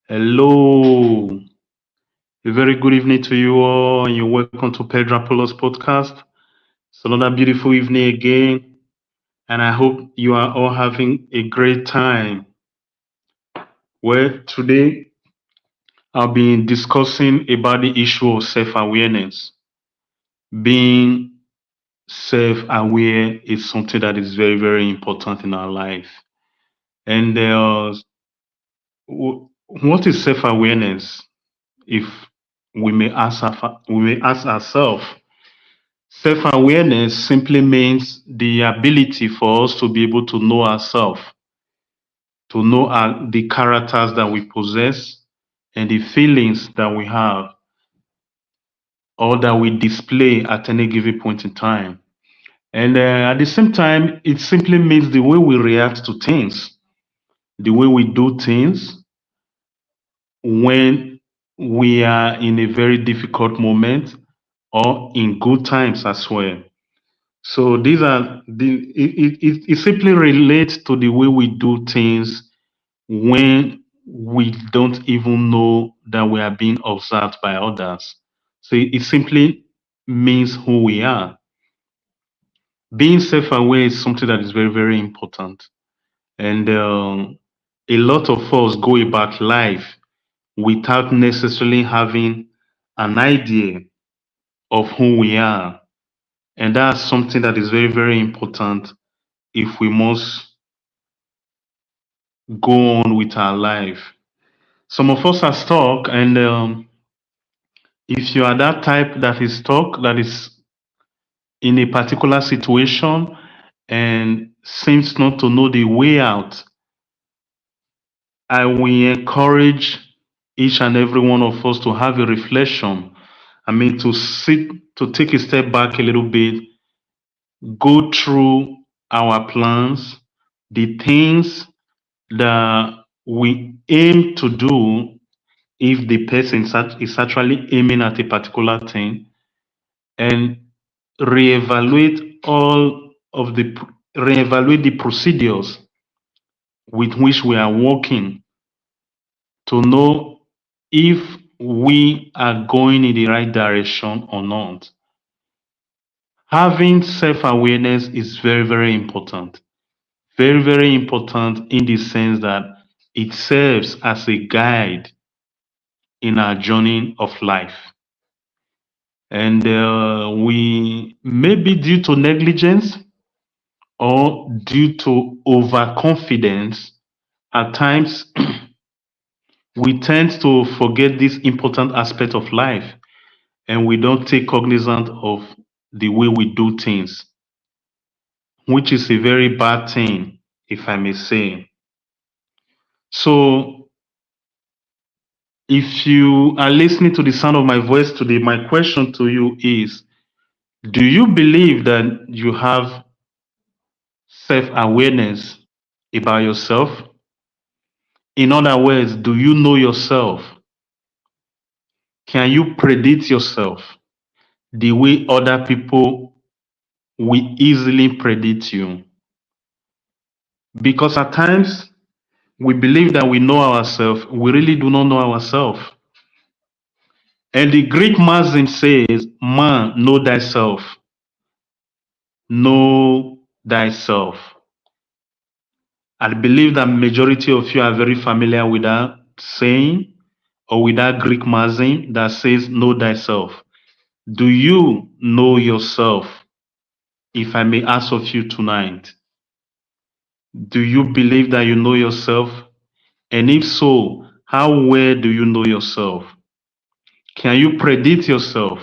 Hello, a very good evening to you all, and you're welcome to Pedro Apollo's podcast. It's another beautiful evening again, and I hope you are all having a great time. Well, today I'll be discussing about the issue of self-awareness. Being self-aware is something that is very, very important in our life. And what is self-awareness? If we may ask ourselves. Self awareness simply means the ability for us to be able to know ourselves, to know the characters that we possess and the feelings that we have or that we display at any given point in time. And at the same time, it simply means the way we react to things, the way we do things when we are in a very difficult moment or in good times as well. So these are it simply relates to the way we do things when we don't even know that we are being observed by others. So it simply means who we are. Being self-aware is something that is very, very important. And a lot of us go about life without necessarily having an idea of who we are. And that's something that is very, very important if we must go on with our life. Some of us are stuck, and if you are that type that is stuck, that is in a particular situation and seems not to know the way out, I will encourage each and every one of us to have a reflection. I mean, to take a step back a little bit, go through our plans, the things that we aim to do if the person is actually aiming at a particular thing, and reevaluate all of the reevaluate the procedures with which we are working to know if we are going in the right direction or not. Having self-awareness is very, very important. Very, very important in the sense that it serves as a guide in our journey of life. And we maybe due to negligence or due to overconfidence, at times we tend to forget this important aspect of life and we don't take cognizance of the way we do things, which is a very bad thing, if I may say. So, if you are listening to the sound of my voice today, my question to you is: do you believe that you have self awareness about yourself? In other words, do you know yourself? Can you predict yourself the way other people will easily predict you? Because at times we believe that we know ourselves, we really do not know ourselves. And the Greek maxim says, man, know thyself. Know thyself. I believe that majority of you are very familiar with that saying or with that Greek maxim that says, know thyself. Do you know yourself? If I may ask of you tonight, do you believe that you know yourself? And if so, how well do you know yourself? Can you predict yourself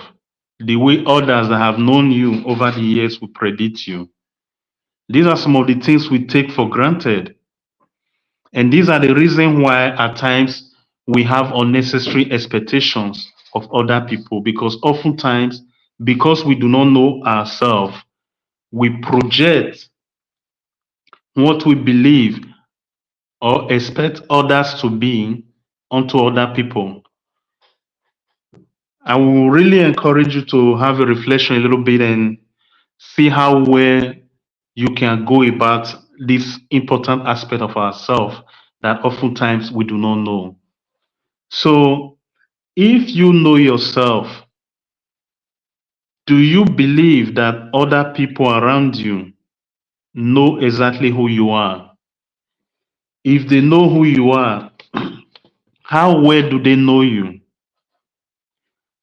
the way others that have known you over the years will predict you? These are some of the things we take for granted. And these are the reason why at times we have unnecessary expectations of other people, because oftentimes, because we do not know ourselves, we project what we believe or expect others to be onto other people. I will really encourage you to have a reflection a little bit and see how well you can go about this important aspect of ourselves that oftentimes we do not know. So, if you know yourself, do you believe that other people around you know exactly who you are? If they know who you are, how well do they know you?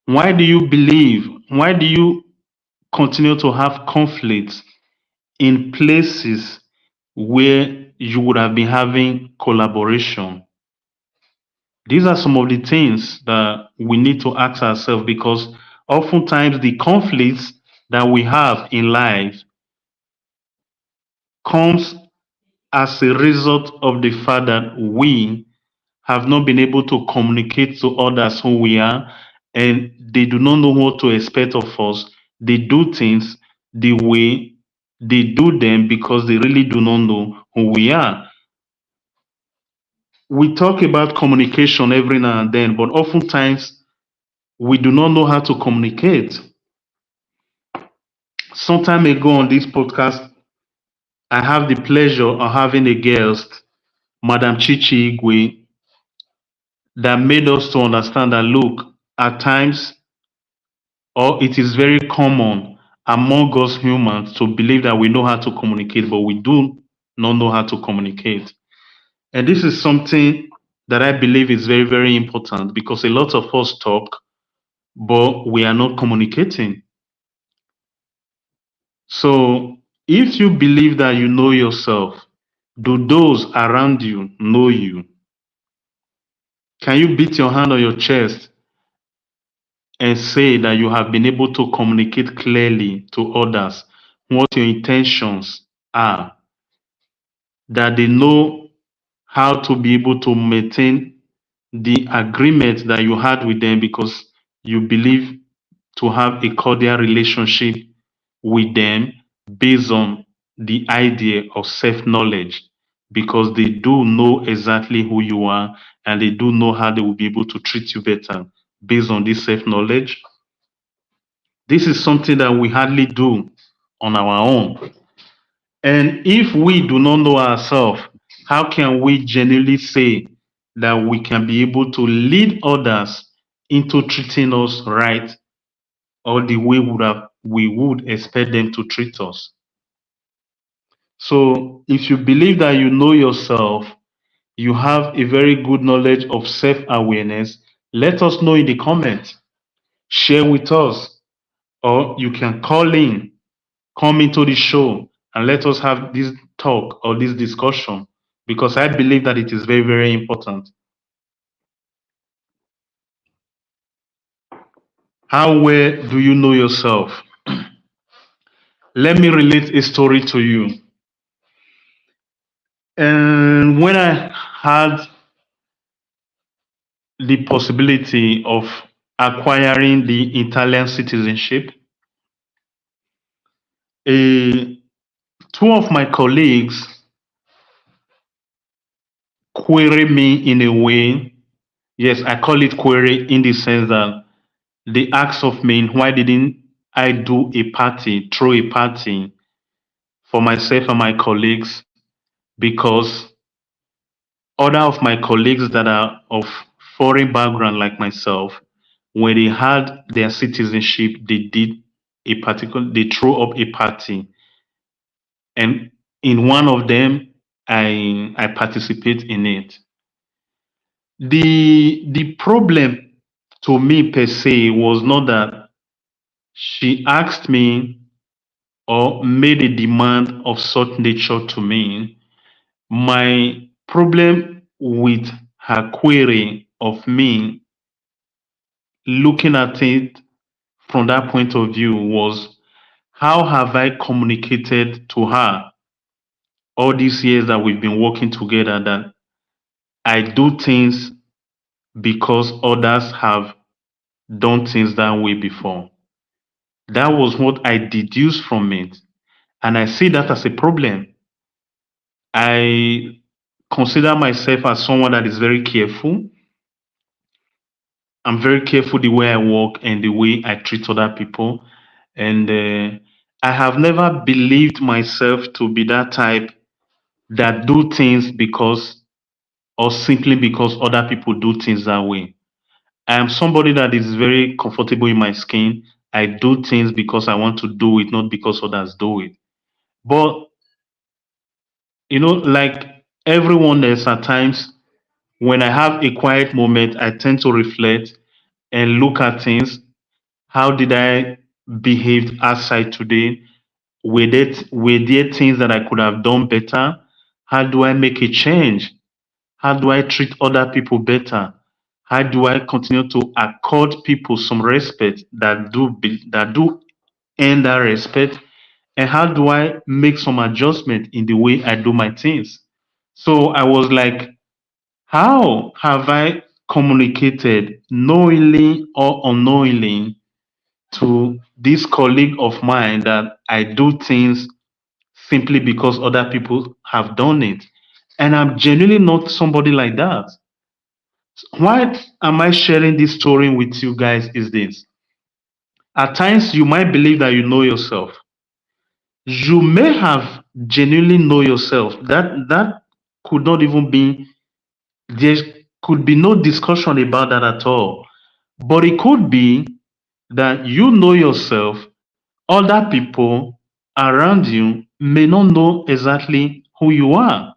Why do you believe? Why do you continue to have conflicts in places where you would have been having collaboration? These are some of the things that we need to ask ourselves, because oftentimes the conflicts that we have in life comes as a result of the fact that we have not been able to communicate to others who we are, and they do not know what to expect of us. They do things the way they do them because they really do not know who we are. We talk about communication every now and then, but oftentimes we do not know how to communicate. Some time ago on this podcast, I have the pleasure of having a guest, Madam Chichi Igwe, that made us to understand that look, at times, or it is very common among us humans to believe that we know how to communicate, but we do not know how to communicate. And this is something that I believe is very, very important, because a lot of us talk, but we are not communicating. So, if you believe that you know yourself, do those around you know you? Can you beat your hand on your chest and say that you have been able to communicate clearly to others what your intentions are, that they know how to be able to maintain the agreement that you had with them, because you believe to have a cordial relationship with them based on the idea of self knowledge, because they do know exactly who you are and they do know how they will be able to treat you better based on this self knowledge. This is something that we hardly do on our own. And if we do not know ourselves, how can we genuinely say that we can be able to lead others into treating us right, or the way we would expect them to treat us? So, if you believe that you know yourself, you have a very good knowledge of self awareness, let us know in the comments. Share with us, or you can call in, come into the show, and let us have this talk or this discussion, because I believe that it is very, very important. How well do you know yourself? Let me relate a story to you. And when I had the possibility of acquiring the Italian citizenship, a, two of my colleagues queried me in a way. Yes, I call it query in the sense that they asked of me, why didn't I do a party, throw a party for myself and my colleagues? Because other of my colleagues that are of foreign background like myself, when they had their citizenship, they threw up a party, and in one of them, I participate in it. The problem to me per se was not that she asked me or made a demand of such nature to me. My problem with her query of me looking at it from that point of view was, how have I communicated to her all these years that we've been working together that I do things because others have done things that way before? That was what I deduced from it. And I see that as a problem. I consider myself as someone that is very careful. I'm very careful the way I walk and the way I treat other people. And I have never believed myself to be that type that do things because, or simply because other people do things that way. I am somebody that is very comfortable in my skin. I do things because I want to do it, not because others do it. But like everyone else, at times when I have a quiet moment, I tend to reflect and look at things. How did I behave outside today? Were there things that I could have done better? How do I make a change? How do I treat other people better? How do I continue to accord people some respect that do earn that respect? And how do I make some adjustment in the way I do my things? So I was like, how have I communicated knowingly or unknowingly to this colleague of mine that I do things simply because other people have done it? And I'm genuinely not somebody like that. Why am I sharing this story with you guys? Is this at times you might believe that you know yourself. You may have genuinely know yourself. That could not even be there could be no discussion about that at all. But it could be that you know yourself, other people around you may not know exactly who you are.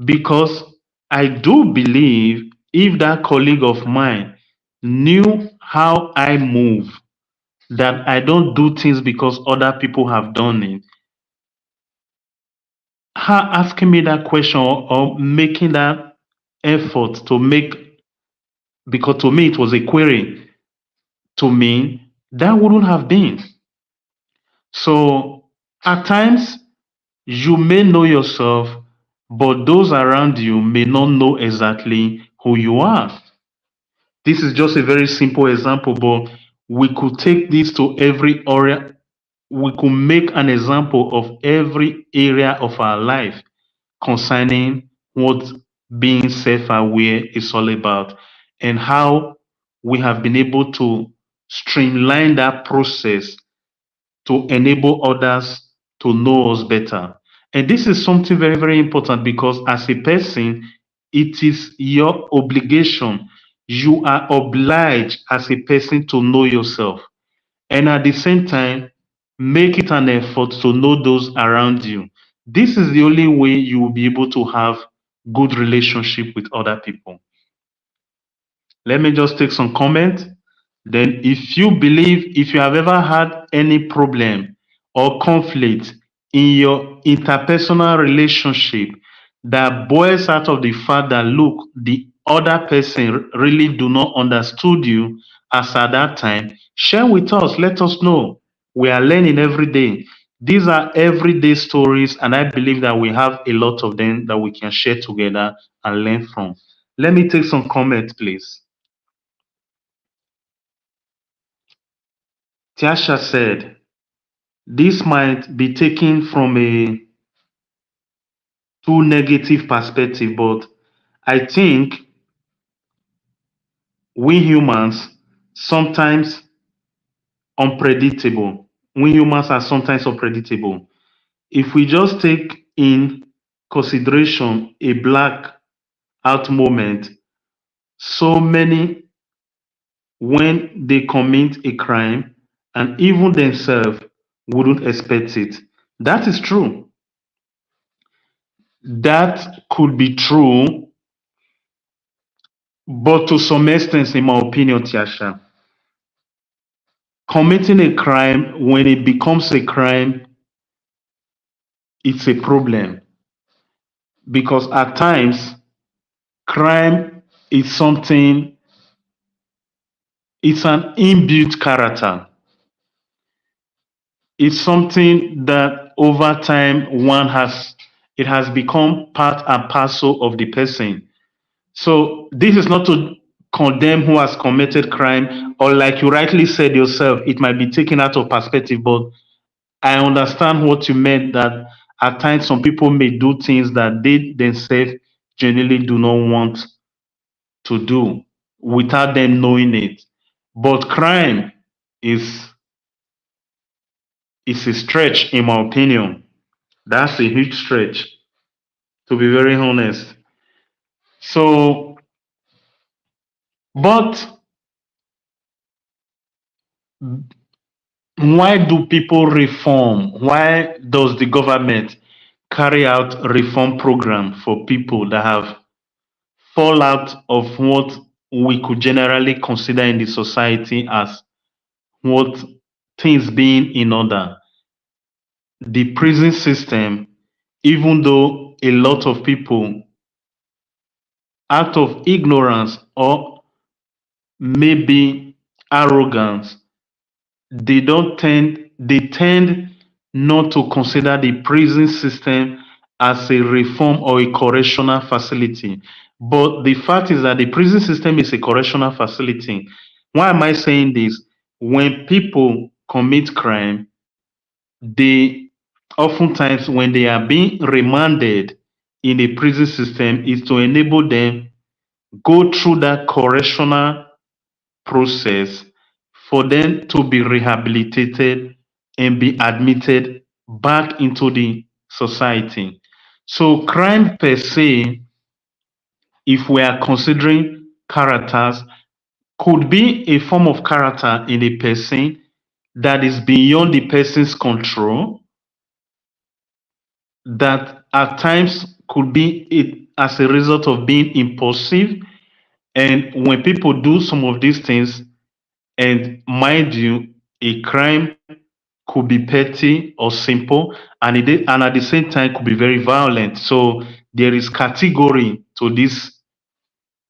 Because I do believe if that colleague of mine knew how I move, that I don't do things because other people have done it, her asking me that question or making that effort to make, because to me it was a query to me, that wouldn't have been. So at times you may know yourself, but those around you may not know exactly who you are. This is just a very simple example, but we could take this to every area. We could make an example of every area of our life concerning what being self aware is all about and how we have been able to streamline that process to enable others to know us better. And this is something very, very important because as a person, it is your obligation. You are obliged as a person to know yourself. And at the same time, make it an effort to know those around you. This is the only way you will be able to have good relationship with other people. Let me just take some comment. Then, if you have ever had any problem or conflict in your interpersonal relationship that boils out of the fact that, look, the other person really do not understood you as at that time, share with us. Let us know. We are learning every day. These are everyday stories, and I believe that we have a lot of them that we can share together and learn from. Let me take some comments, please. Tiasha said, this might be taken from a too negative perspective, but I think we humans sometimes unpredictable. We humans are sometimes unpredictable. If we just take in consideration a black out moment, so many when they commit a crime and even themselves wouldn't expect it. That is true. That could be true, but to some extent, in my opinion, Tiasha, committing a crime, when it becomes a crime, it's a problem. Because at times, crime is something, it's an inbuilt character. It's something that over time it has become part and parcel of the person. So this is not to condemn who has committed crime, or like you rightly said yourself, it might be taken out of perspective, but I understand what you meant that at times some people may do things that they themselves genuinely do not want to do without them knowing it. But crime is is a stretch in my opinion. That's a huge stretch, to be very honest. So But why do people reform? Why does the government carry out reform program for people that have fall out of what we could generally consider in the society as what things being in order? The prison system, even though a lot of people, out of ignorance or maybe arrogance, they tend not to consider the prison system as a reform or a correctional facility. But the fact is that the prison system is a correctional facility. Why am I saying this? When people commit crime, they oftentimes, when they are being remanded in a prison system, is to enable them go through that correctional process for them to be rehabilitated and be admitted back into the society. So, crime per se, if we are considering characters, could be a form of character in a person that is beyond the person's control, that at times could be it as a result of being impulsive. And when people do some of these things, and mind you, a crime could be petty or simple, and and at the same time could be very violent. So there is category to this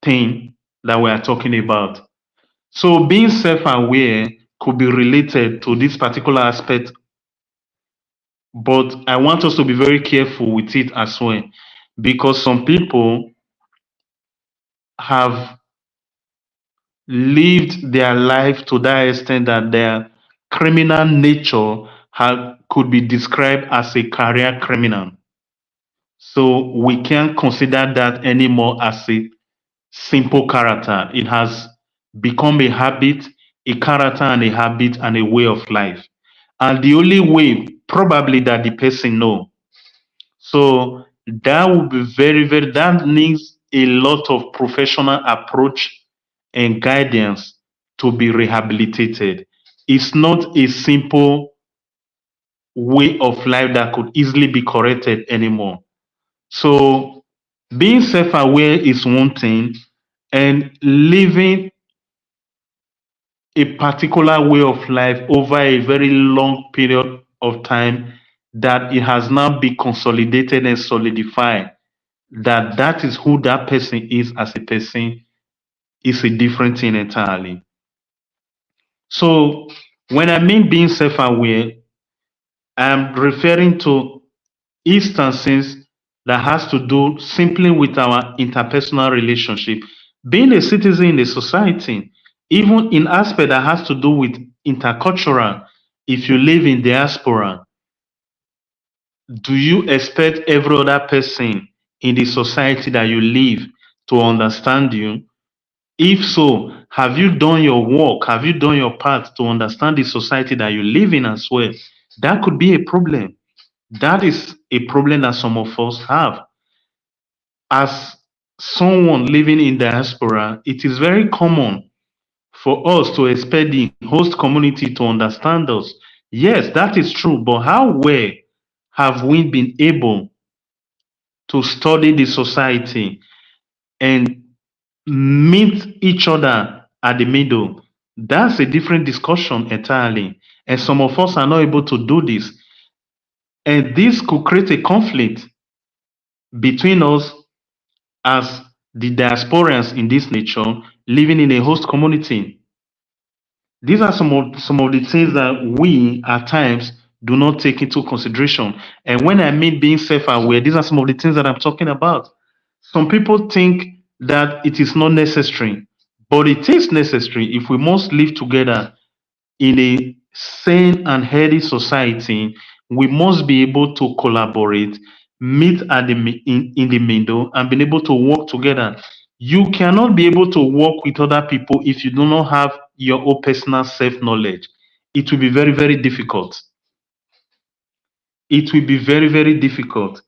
thing that we are talking about. So being self-aware could be related to this particular aspect, but I want us to be very careful with it as well, because some people have lived their life to that extent that their criminal nature could be described as a career criminal. So we can't consider that anymore as a simple character. It has become a habit, a character and a habit and a way of life. And the only way probably that the person know. So that would be that needs a lot of professional approach and guidance to be rehabilitated. It's not a simple way of life that could easily be corrected anymore. So being self-aware is one thing, and living a particular way of life over a very long period of time, that it has now been consolidated and solidified that that is who that person is as a person, is a different thing entirely. So when I mean being self-aware, I'm referring to instances that has to do simply with our interpersonal relationship. Being a citizen in a society, even in aspect that has to do with intercultural, if you live in diaspora, do you expect every other person in the society that you live to understand you? If so, have you done your work? Have you done your part to understand the society that you live in as well? That could be a problem. That is a problem that some of us have. As someone living in diaspora, it is very common for us to expect the host community to understand us. Yes, that is true, but how well have we been able to study the society and meet each other at the middle? That's a different discussion entirely. And some of us are not able to do this. And this could create a conflict between us as the diasporans in this nature living in a host community. These are some of the things that we at times do not take into consideration. And when I mean being self-aware, these are some of the things that I'm talking about. Some people think that it is not necessary, but it is necessary if we must live together in a sane and healthy society. We must be able to collaborate, meet at in the middle, and be able to work together. You cannot be able to work with other people if you do not have your own personal self knowledge. It will be very difficult. It will be very difficult.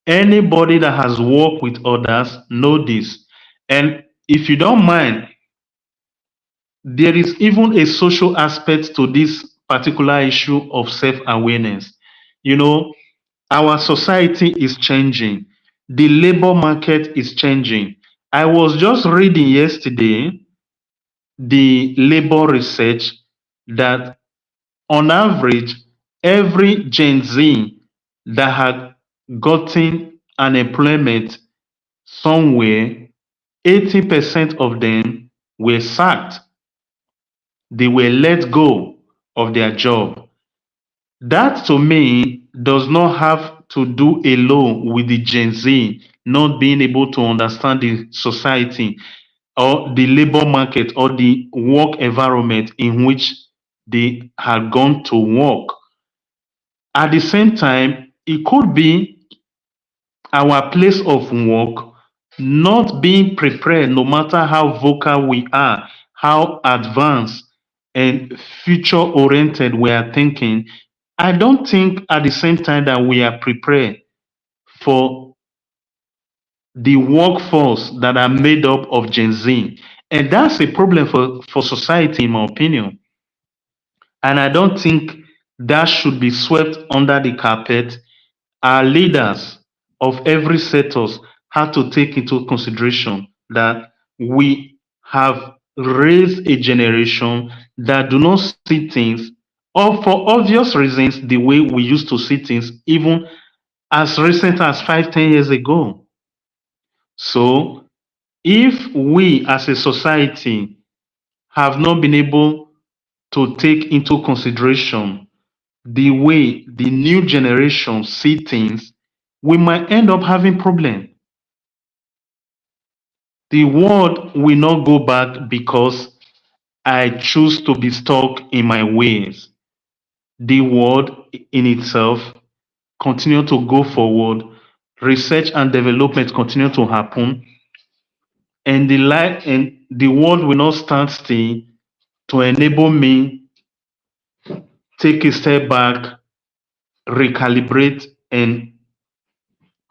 Anybody that has worked with others know this. And if you don't mind, There is even a social aspect to this particular issue of self-awareness. You know, our society is changing. The labor market is changing. I was just reading yesterday the labor research that on average, every Gen Z that had gotten an employment somewhere, 80% of them were sacked. They were let go of their job. That to me does not have to do alone with the Gen Z not being able to understand the society or the labor market or the work environment in which they had gone to work. At the same time, it could be our place of work not being prepared, no matter how vocal we are, how advanced and future oriented we are thinking. I don't think at the same time that we are prepared for the workforce that are made up of Gen Z. And that's a problem for society, in my opinion. And I don't think that should be swept under the carpet. Our leaders of every sectors have to take into consideration that we have raised a generation that do not see things, or for obvious reasons, the way we used to see things, even as recent as 5, 10 years ago. So if we as a society have not been able to take into consideration the way the new generation see things, we might end up having problem. The world will not go back because I choose to be stuck in my ways. The world in itself continue to go forward, research and development continue to happen, and the world will not stand still to enable me take a step back, recalibrate, and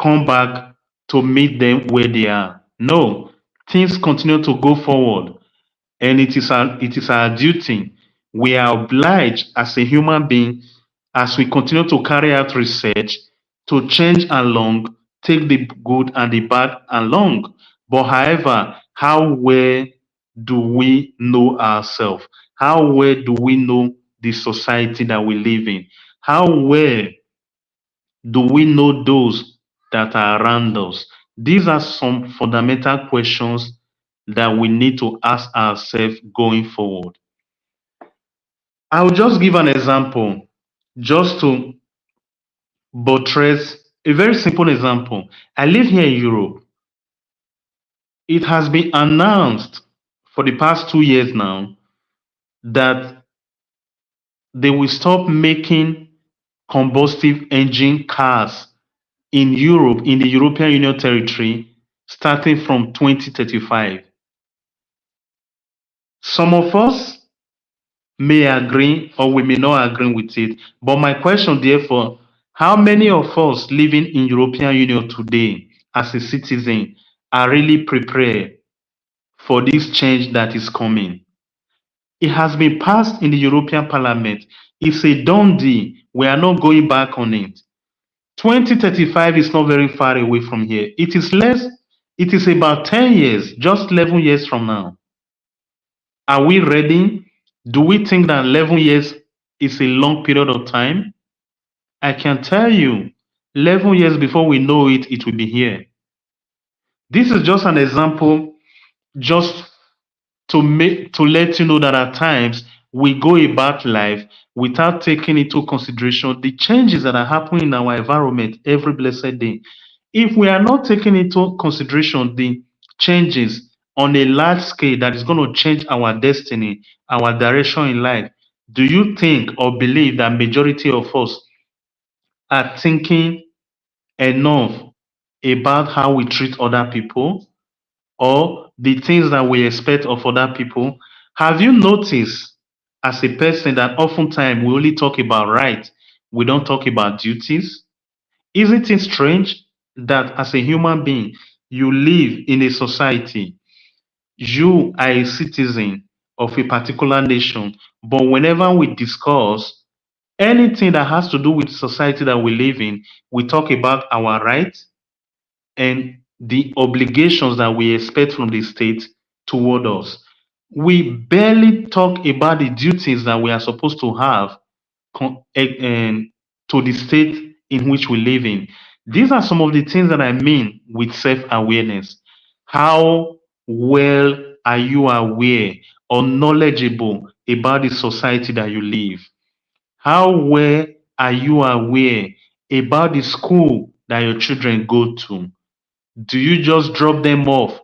come back to meet them where they are. No, things continue to go forward, and it is our duty. We are obliged as a human being, as we continue to carry out research, to change along, take the good and the bad along. But however, how well do we know ourselves? How well do we know the society that we live in? How well do we know those that are around us? These are some fundamental questions that we need to ask ourselves going forward. I'll just give an example just to buttress a very simple example. I live here in Europe. It has been announced for the past 2 years now that they will stop making combustive engine cars in Europe, in the European Union territory, starting from 2035. Some of us may agree or we may not agree with it. But my question, therefore, how many of us living in European Union today as a citizen are really prepared for this change that is coming? It has been passed in the European Parliament. It's a done deal. We are not going back on it. 2035 is not very far away from here. It is about 10 years, just 11 years from now. Are we ready? Do we think that 11 years is a long period of time? I can tell you, 11 years before we know it, it will be here. This is just an example, just to let you know that at times we go about life without taking into consideration the changes that are happening in our environment every blessed day. If we are not taking into consideration the changes on a large scale that is going to change our destiny, our direction in life, do you think or believe that majority of us are thinking enough about how we treat other people or the things that we expect of other people? Have you noticed as a person that oftentimes we only talk about rights, we don't talk about duties? Isn't it strange that as a human being, you live in a society, you are a citizen, of a particular nation. But whenever we discuss anything that has to do with society that we live in, we talk about our rights and the obligations that we expect from the state toward us. We barely talk about the duties that we are supposed to have and to the state in which we live in. These are some of the things that I mean with self-awareness. How well are you aware or knowledgeable about the society that you live? How well are you aware about the school that your children go to? Do you just drop them off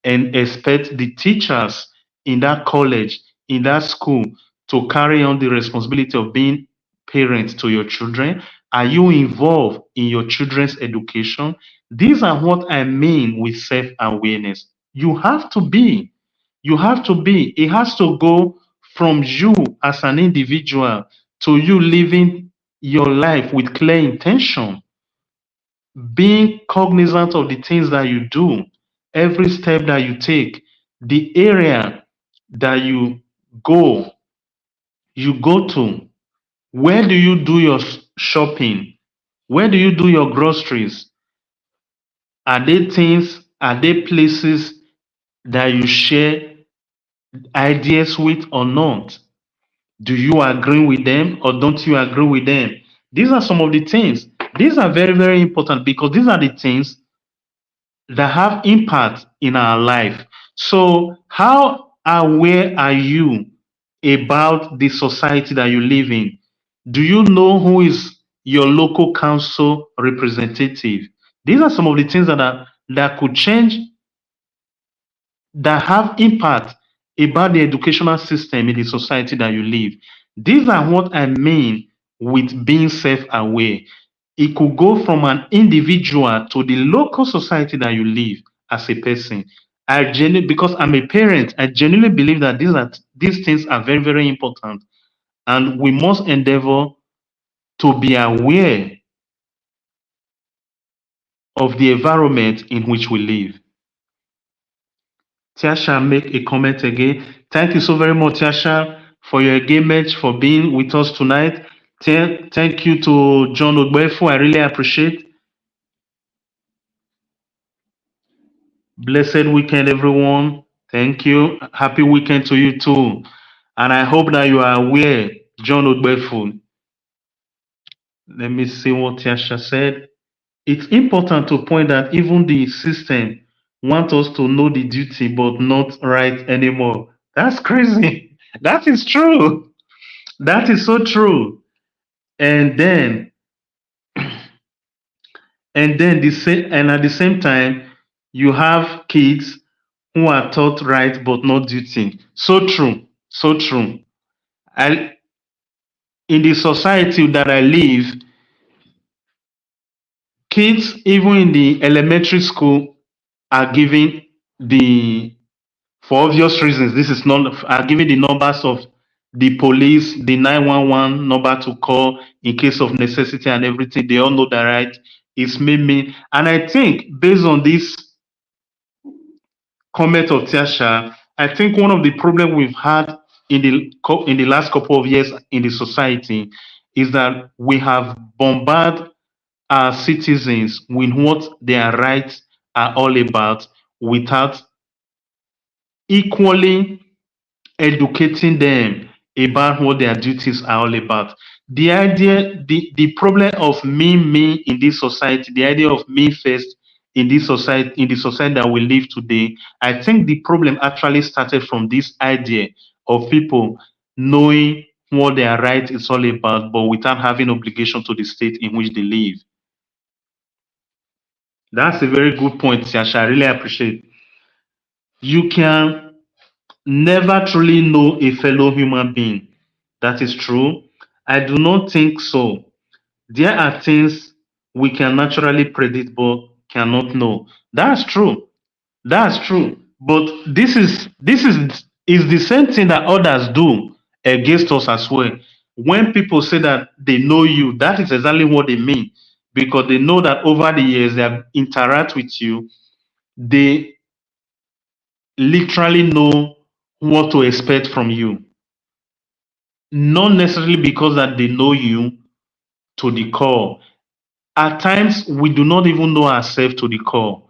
and expect the teachers in that college, in that school, to carry on the responsibility of being parents to your children? Are you involved in your children's education? These are what I mean with self awareness. You have to be. You have to be. It has to go from you as an individual to you living your life with clear intention, being cognizant of the things that you do, every step that you take, the area that go, you go to. Where do you do your shopping? Where do you do your groceries? Are they things, are they places that you share ideas with or not? Do you agree with them or don't you agree with them? These are some of the things. These are very, very important because these are the things that have impact in our life. So, how aware are you about the society that you live in? Do you know who is your local council representative? These are some of the things that could change, that have impact about the educational system in the society that you live. These are what I mean with being self-aware. It could go from an individual to the local society that you live as a person. Because I'm a parent, I genuinely believe that these things are very, very important, and we must endeavor to be aware of the environment in which we live. Tiasha make a comment again. Thank you so very much, Tiasha, for your engagement, for being with us tonight. Thank you to John Ogbefu. I really appreciate. Blessed weekend, everyone. Thank you. Happy weekend to you too. And I hope that you are aware, John Ogbefu. Let me see what Tiasha said. It's important to point that even the system wants us to know the duty but not right anymore. That's crazy. That is true. That is so true. And then and at the same time, you have kids who are taught right but not duty. So true. So true. I In the society that I live, kids even in the elementary school are given the for obvious reasons, this is not are giving the numbers of the police, the 911 number to call in case of necessity and everything. They all know that, right? It's me. And I think based on this comment of Tiasha, I think one of the problems we've had in the last couple of years in the society is that we have bombarded our citizens with what their rights are all about without equally educating them about what their duties are all about. The problem of me in this society, the idea of me first in the society that we live today, I think the problem actually started from this idea of people knowing what their right is all about, but without having obligation to the state in which they live. That's a very good point, Siasha. I really appreciate. You can never truly know a fellow human being. That is true. I do not think so. There are things we can naturally predict but cannot know. That's true. That's true. But this is the same thing that others do against us as well. When people say that they know you, that is exactly what they mean because they know that over the years they have interact with you, they literally know what to expect from you. Not necessarily because that they know you to the core. At times, we do not even know ourselves to the core.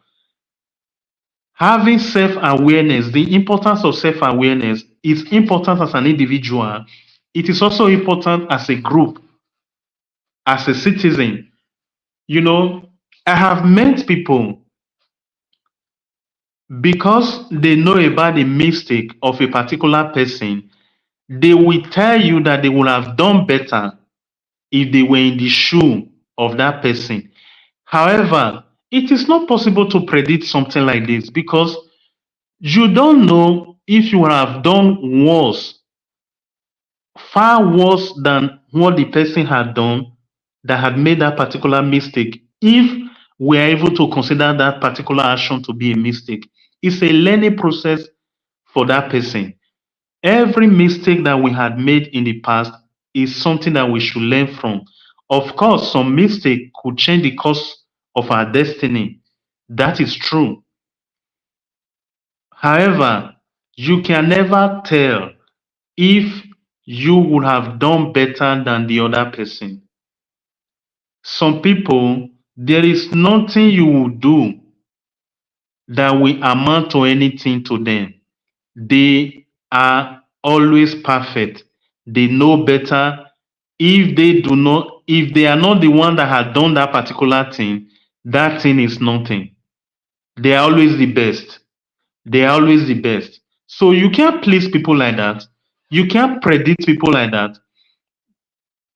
Having self-awareness, the importance of self-awareness is important as an individual. It is also important as a group, as a citizen. You know, I have met people because they know about the mistake of a particular person, they will tell you that they would have done better if they were in the shoe of that person. However, it is not possible to predict something like this because you don't know if you would have done worse, far worse than what the person had done that had made that particular mistake, if we are able to consider that particular action to be a mistake. It's a learning process for that person. Every mistake that we had made in the past is something that we should learn from. Of course, some mistake could change the course of our destiny. That is true. However, you can never tell if you would have done better than the other person. Some people, there is nothing you will do that will amount to anything to them. They are always perfect. They know better. If they are not the one that had done that particular thing, that thing is nothing. They are always the best. They are always the best. So you can't please people like that. You can't predict people like that.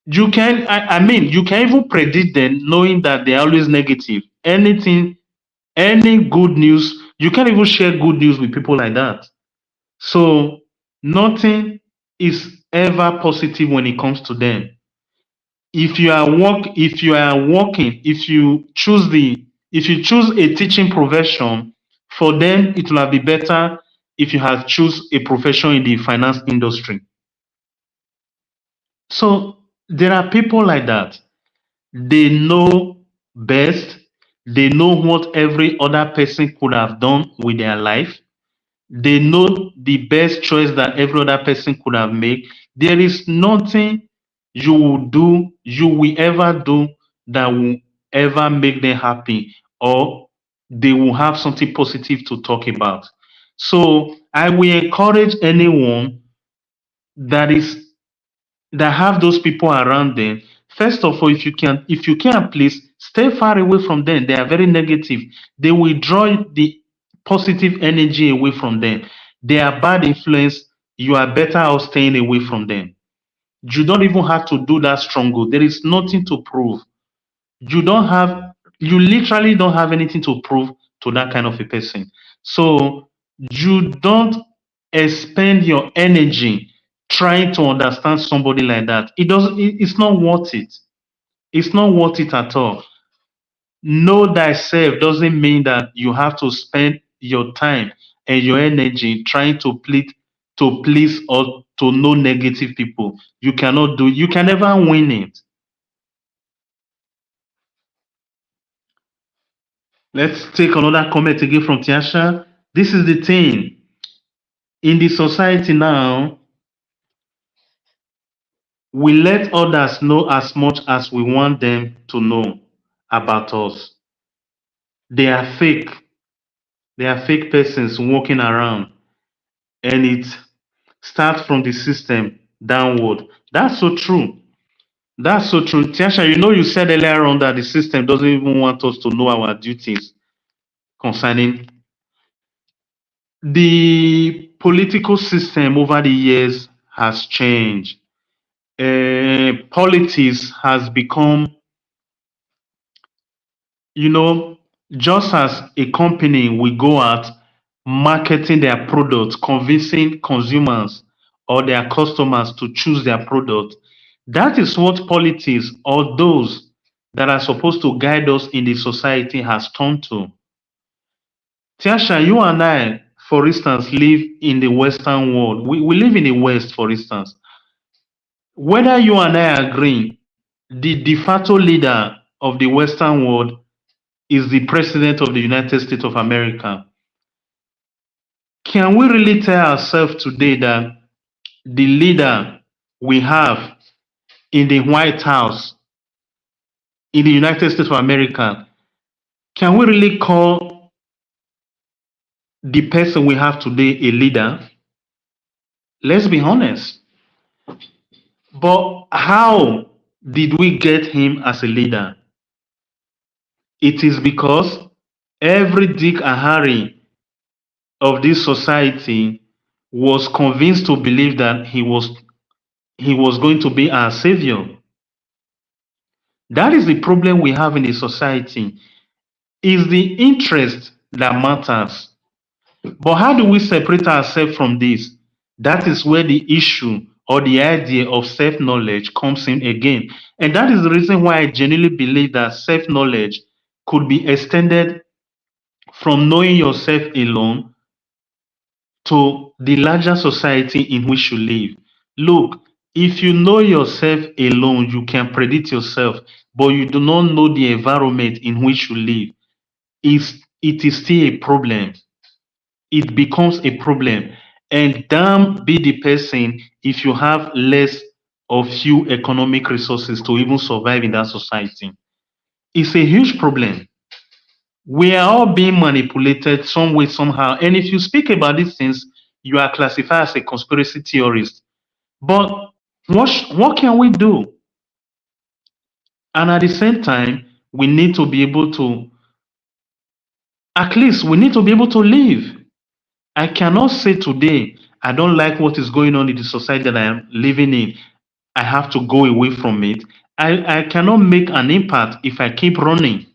I mean, you can even predict them knowing that they are always negative. Anything, any good news, you can't even share good news with people like that. So nothing is ever positive when it comes to them. If you choose a teaching profession, for them it will have been better if you had choose a profession in the finance industry. So there are people like that. They know best. They know what every other person could have done with their life. They know the best choice that every other person could have made. There is nothing you will ever do that will ever make them happy or they will have something positive to talk about. So I will encourage anyone that is that have those people around them. First of all, if you can, please stay far away from them. They are very negative. They will draw the positive energy away from them. They are bad influence. You are better off staying away from them. You don't even have to do that struggle. There is nothing to prove. You don't have you literally don't have anything to prove to that kind of a person. So you don't expend your energy trying to understand somebody like that. It's not worth it. It's not worth it at all. Know thyself doesn't mean that you have to spend your time and your energy trying to please or to know negative people. You can never win it. Let's take another comment again from Tiasha. This is the thing. In the society now, we let others know as much as we want them to know about us. They are fake. They are fake persons walking around, and it starts from the system downward. That's so true. That's so true. Tiasha, you said earlier on that the system doesn't even want us to know our duties concerning the political system over the years has changed. Politics has become, you know, just as a company will go out marketing their products, convincing consumers or their customers to choose their product. That is what politics or those that are supposed to guide us in the society has turned to. Tiasha, you and I, for instance, live in the Western world. We live in the West, for instance. Whether you and I agree, the de facto leader of the Western world is the President of the United States of America. Can we really tell ourselves today that the leader we have in the White House in the United States of America, can we really call the person we have today a leader? Let's be honest. But how did we get him as a leader? It is because every Dick and Harry of this society was convinced to believe that he was going to be our savior. That is the problem we have in the society. Is the interest that matters. But how do we separate ourselves from this? That is where the issue or the idea of self knowledge comes in again. And that is the reason why I genuinely believe that self knowledge could be extended from knowing yourself alone to the larger society in which you live. Look, if you know yourself alone, you can predict yourself, but you do not know the environment in which you live. It is still a problem. It becomes a problem. And damn be the person if you have less or few economic resources to even survive in that society. It's a huge problem. We are all being manipulated some way, somehow. And if you speak about these things, you are classified as a conspiracy theorist. But what can we do? And at the same time, we need to be able to, at least, we need to be able to live. I cannot say today, I don't like what is going on in the society that I am living in. I have to go away from it. I cannot make an impact if I keep running.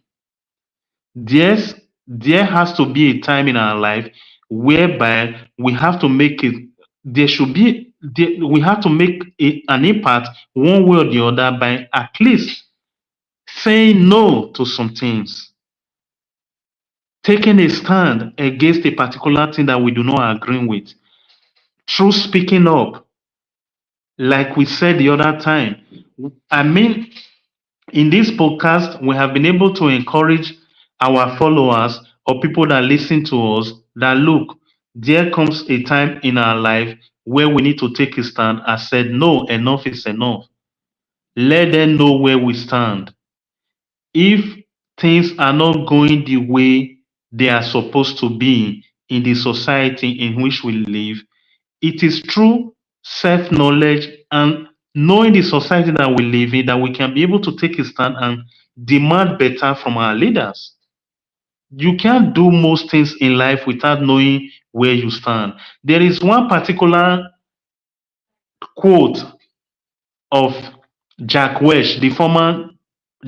There's, there has to be a time in our life whereby we have to make it, there should be, we have to make an impact one way or the other by at least saying no to some things, taking a stand against a particular thing that we do not agree with, through speaking up, like we said the other time. I mean, in this podcast, we have been able to encourage our followers or people that listen to us that look, there comes a time in our life where we need to take a stand and said, no, enough is enough. Let them know where we stand. If things are not going the way they are supposed to be in the society in which we live, it is through self knowledge and knowing the society that we live in that we can be able to take a stand and demand better from our leaders. You can't do most things in life without knowing where you stand. There is one particular quote of Jack Welch, the former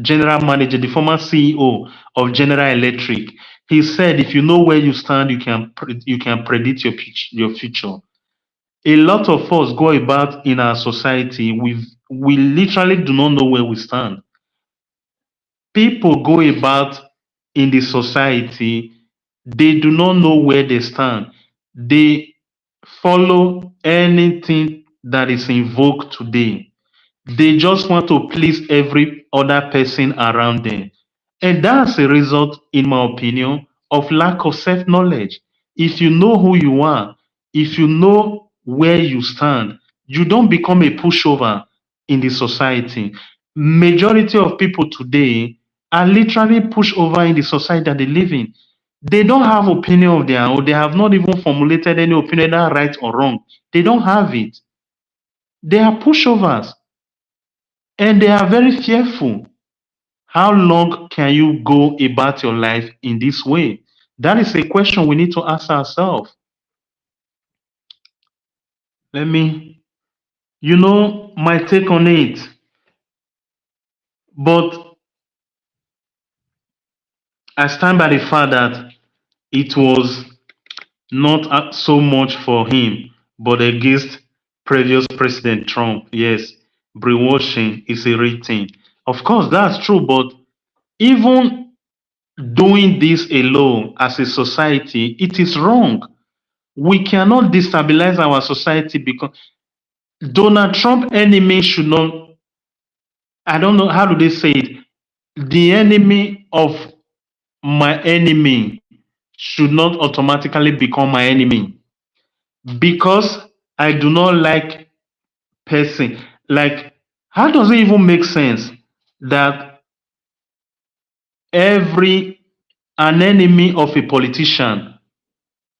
general manager, the former CEO of General Electric. He said, "If you know where you stand, you can predict your future." A lot of us go about in our society, we literally do not know where we stand. People go about in the society, they do not know where they stand. They follow anything that is in vogue today. They just want to please every other person around them. And that's a result, in my opinion, of lack of self knowledge. If you know who you are, if you know where you stand, you don't become a pushover in the society. Majority of people today are literally pushover in the society that they live in. They don't have opinion of their own. They have not even formulated any opinion, either right or wrong. They don't have it. They are pushovers and they are very fearful. How long can you go about your life in this way? That is a question we need to ask ourselves. Let me, my take on it. But I stand by the fact that it was not so much for him, but against previous President Trump. Yes, brainwashing is a real thing. Of course, that's true, but even doing this alone as a society, it is wrong. We cannot destabilize our society because Donald Trump enemy should not, I don't know how do they say it, the enemy of my enemy should not automatically become my enemy. because I do not like person. Like, how does it even make sense that every an enemy of a politician,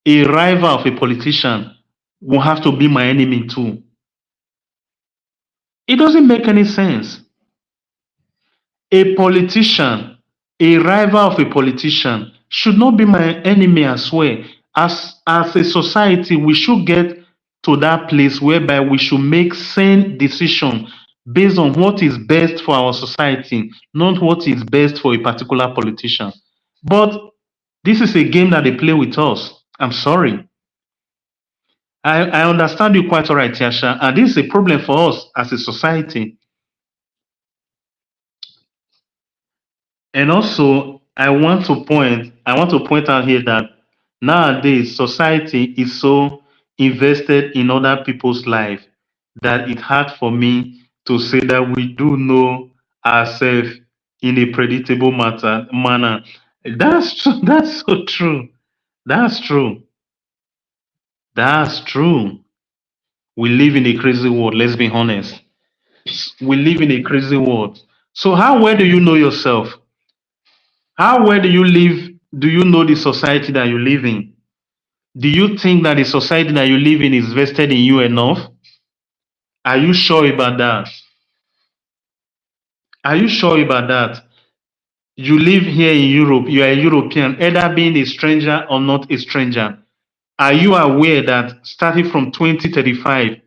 a rival of a politician, will have to be my enemy too? It doesn't make any sense. A politician, a rival of a politician, should not be my enemy as well. As a society, we should get to that place whereby we should make sane decision based on what is best for our society, not what is best for a particular politician. But this is a game that they play with us. I'm sorry. I understand you quite all right, Tiasha, and this is a problem for us as a society. And also, I want to point out here that nowadays society is so invested in other people's life that it's hard for me to say that we do know ourselves in a predictable manner. That's true. That's so true. That's true. That's true. We live in a crazy world. Let's be honest. We live in a crazy world. So how well do you know yourself? How well do you live? Do you know the society that you live in? Do you think that the society that you live in is vested in you enough? Are you sure about that? Are you sure about that? You live here in Europe, you are a European, either being a stranger or not a stranger. Are you aware that starting from 2035,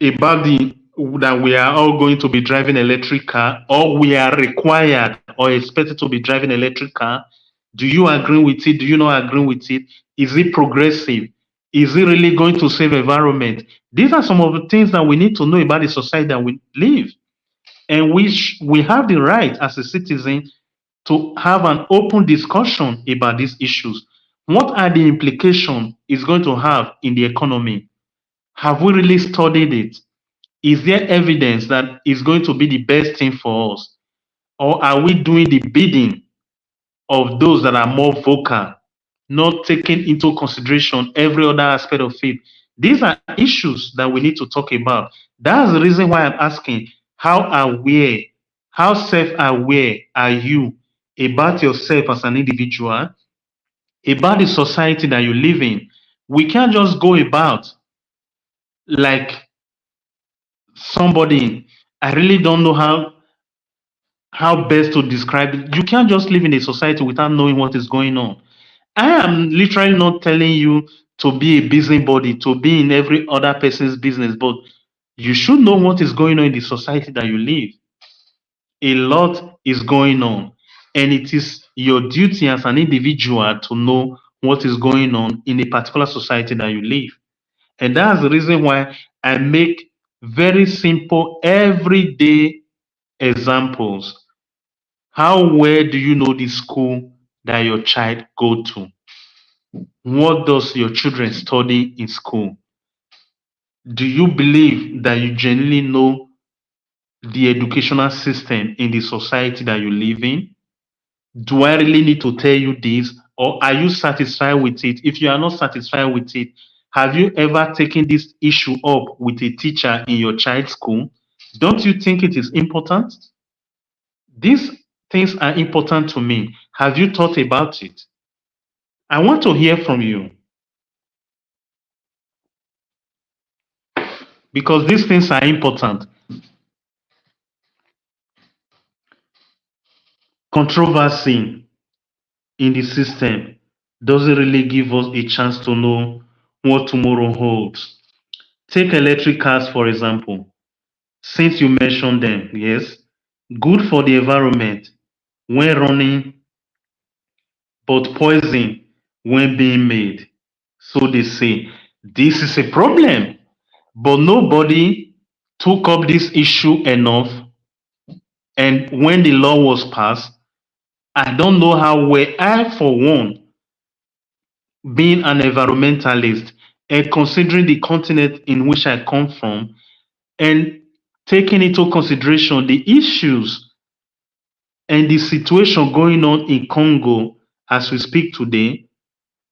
about the that we are all going to be driving electric car, or we are required or expected to be driving electric car? Do you agree with it? Do you not agree with it? Is it progressive? Is it really going to save environment? These are some of the things that we need to know about the society that we live, and we have the right as a citizen to have an open discussion about these issues. What are the implications it's going to have in the economy? Have we really studied it? Is there evidence that it's going to be the best thing for us? Or are we doing the bidding of those that are more vocal, not taking into consideration every other aspect of it? These are issues that we need to talk about. That's the reason why I'm asking, how aware, how self-aware are you about yourself as an individual, about the society that you live in? We can't just go about like somebody. I really don't know how best to describe it. You can't just live in a society without knowing what is going on. I am literally not telling you to be a busybody, to be in every other person's business, but you should know what is going on in the society that you live. A lot is going on, and it is your duty as an individual to know what is going on in a particular society that you live. And that's the reason why I make very simple, everyday examples. How well do you know the school that your child go to? What does your children study in school? Do you believe that you genuinely know the educational system in the society that you live in? Do I really need to tell you this? Or are you satisfied with it? If you are not satisfied with it, have you ever taken this issue up with a teacher in your child's school? Don't you think it is important? These things are important to me. Have you thought about it? I want to hear from you because these things are important. Controversy in the system doesn't really give us a chance to know what tomorrow holds. Take electric cars, for example. Since you mentioned them, yes, good for the environment when running, but poison when being made. So they say this is a problem, but nobody took up this issue enough. And when the law was passed, I don't know how well I, for one, being an environmentalist and considering the continent in which I come from and taking into consideration the issues and the situation going on in Congo as we speak today,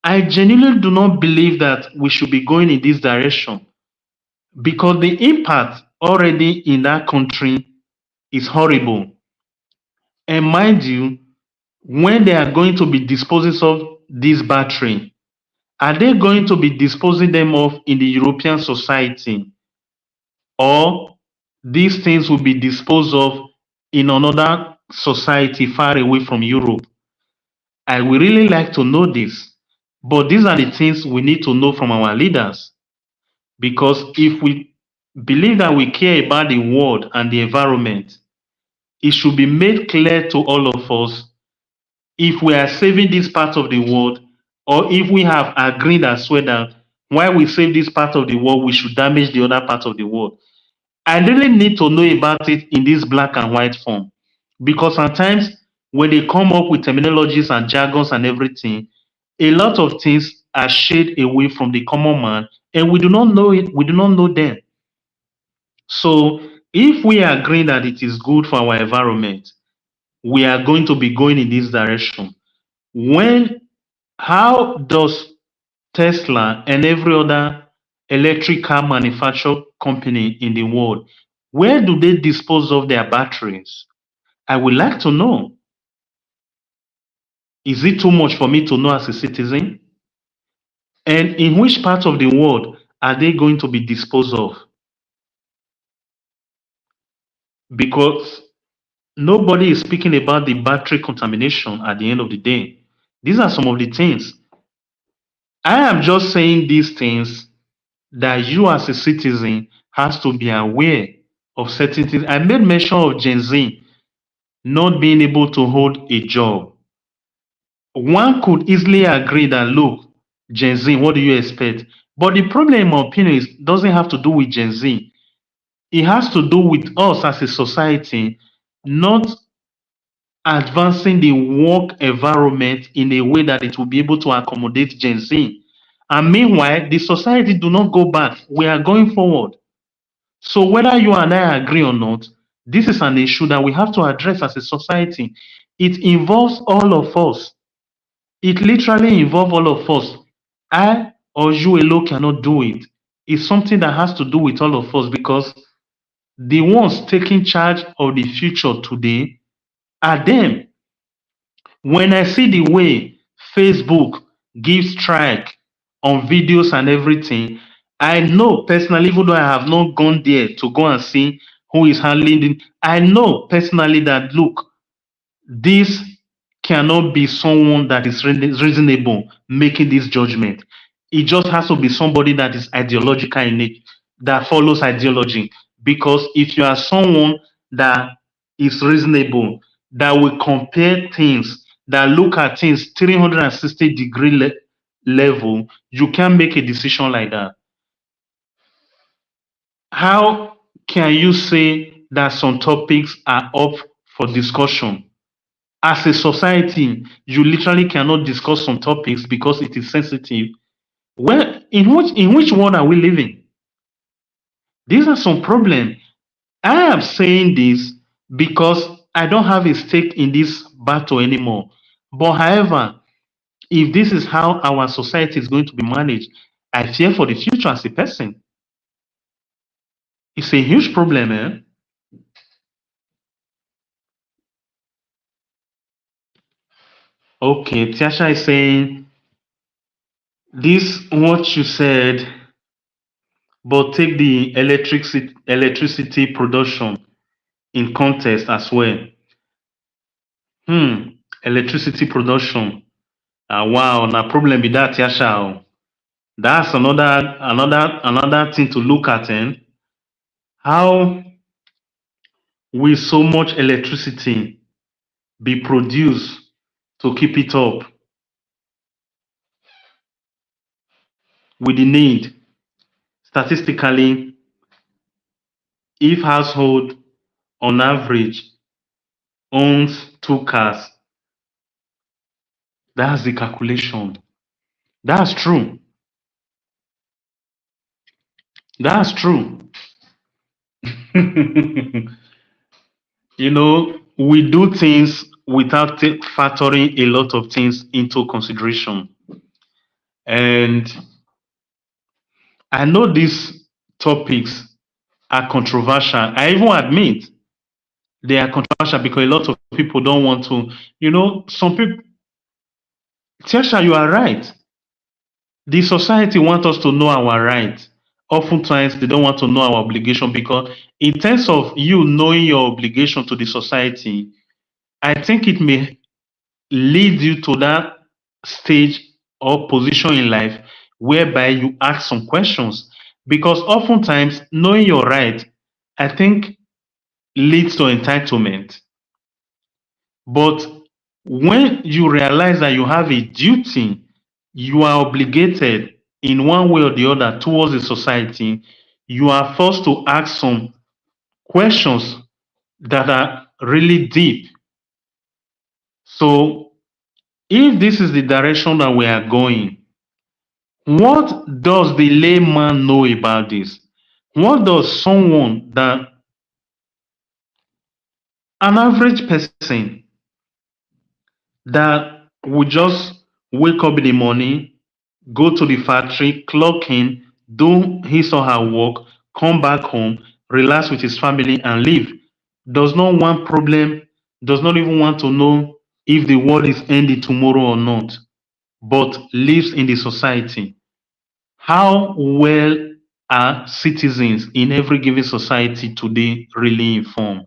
I genuinely do not believe that we should be going in this direction because the impact already in that country is horrible. And mind you, when they are going to be disposing of this battery, are they going to be disposing them of in the European society, or these things will be disposed of in another society far away from Europe? I would really like to know this, but these are the things we need to know from our leaders. Because if we believe that we care about the world and the environment, it should be made clear to all of us if we are saving this part of the world, or if we have agreed as well that while we save this part of the world, we should damage the other part of the world. I really need to know about it in this black and white form, because sometimes when they come up with terminologies and jargons and everything, a lot of things are shade away from the common man, and we do not know it, we do not know them. So if we agree that it is good for our environment, we are going to be going in this direction. When How does Tesla and every other electric car manufacturer company in the world, where do they dispose of their batteries? I would like to know. Is it too much for me to know as a citizen? And in which part of the world are they going to be disposed of? Because nobody is speaking about the battery contamination at the end of the day. These are some of the things. I am just saying these things that you as a citizen has to be aware of certain things. I made mention of Gen Z not being able to hold a job. One could easily agree that, look, Gen Z, what do you expect? But the problem, in my opinion, is doesn't have to do with Gen Z. It has to do with us as a society not advancing the work environment in a way that it will be able to accommodate Gen Z. And meanwhile, the society do not go back. We are going forward. So whether you and I agree or not, this is an issue that we have to address as a society. It involves all of us. It literally involves all of us. I or you alone cannot do it. It's something that has to do with all of us, because the ones taking charge of the future today are them. When I see the way Facebook gives strike on videos and everything, I know personally, even though I have not gone there to go and see who is handling it, I know personally that, look, this cannot be someone that is reasonable making this judgment. It just has to be somebody that is ideological in it, that follows ideology. Because if you are someone that is reasonable, that will compare things, that look at things 360-degree level, you can't make a decision like that. How can you say that some topics are up for discussion? As a society, you literally cannot discuss some topics because it is sensitive. Well, in which world are we living? These are some problems. I am saying this because I don't have a stake in this battle anymore. But however, if this is how our society is going to be managed, I fear for the future as a person. It's a huge problem, eh? Okay, Tiasha is saying this what you said, but take the electricity production in context as well. Electricity production. Wow, na problem be that, Tiasha. Oh. That's another thing to look at. How will so much electricity be produced to keep it up with the need? Statistically, if household on average owns 2 cars, that's the calculation. That's true. That's true. We do things without factoring a lot of things into consideration. And I know these topics are controversial. I even admit they are controversial because a lot of people don't want to, some people, Tiasha, you are right. The society wants us to know our rights. Oftentimes, they don't want to know our obligation because, in terms of you knowing your obligation to the society, I think it may lead you to that stage or position in life whereby you ask some questions. Because oftentimes, knowing your right, I think, leads to entitlement. But when you realize that you have a duty, you are obligated in one way or the other towards the society, you are forced to ask some questions that are really deep. So, if this is the direction that we are going, what does the layman know about this? What does someone that an average person that would just wake up in the morning, go to the factory, clock in, do his or her work, come back home, relax with his family, and leave? Does not want problem, does not even want to know if the world is ending tomorrow or not, but lives in the society. How well are citizens in every given society today really informed?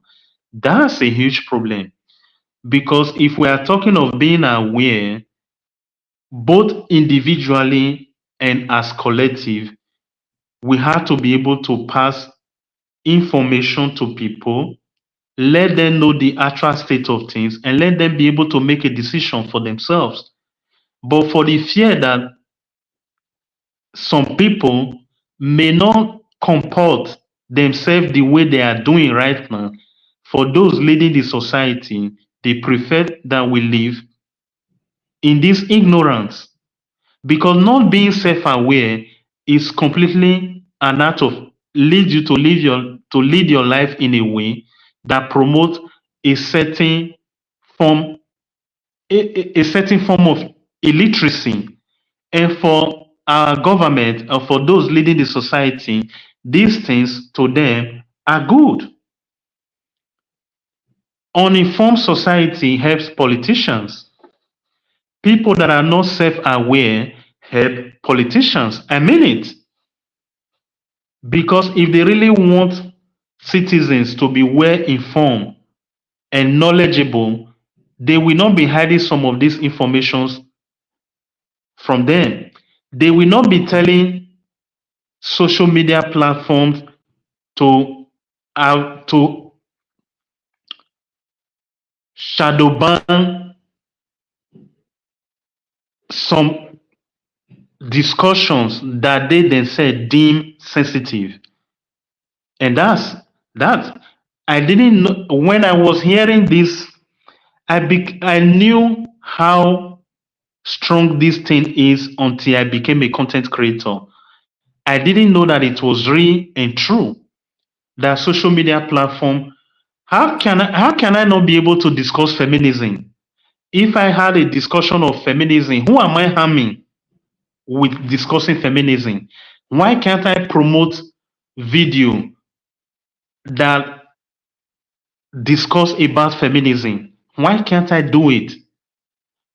That's a huge problem because if we are talking of being aware, both individually and as collective, we have to be able to pass information to people, let them know the actual state of things, and let them be able to make a decision for themselves. But for the fear that some people may not comport themselves the way they are doing right now, for those leading the society, they prefer that we live in this ignorance. Because not being self-aware is completely an act of lead you to lead your life in a way that promotes a certain form a certain form of illiteracy. And for our government and for those leading the society, these things to them are good. Uninformed society helps politicians. People that are not self-aware help politicians. I mean it. Because if they really want citizens to be well informed and knowledgeable, they will not be hiding some of these informations from them. They will not be telling social media platforms to to shadow ban some discussions that they themselves deem sensitive. And that I didn't know when I was hearing this, I knew how strong this thing is until I became a content creator. I didn't know that it was real and true. That social media platform, how can I not be able to discuss feminism? If I had a discussion of feminism, who am I harming with discussing feminism? Why can't I promote video that discuss about feminism? Why can't I do it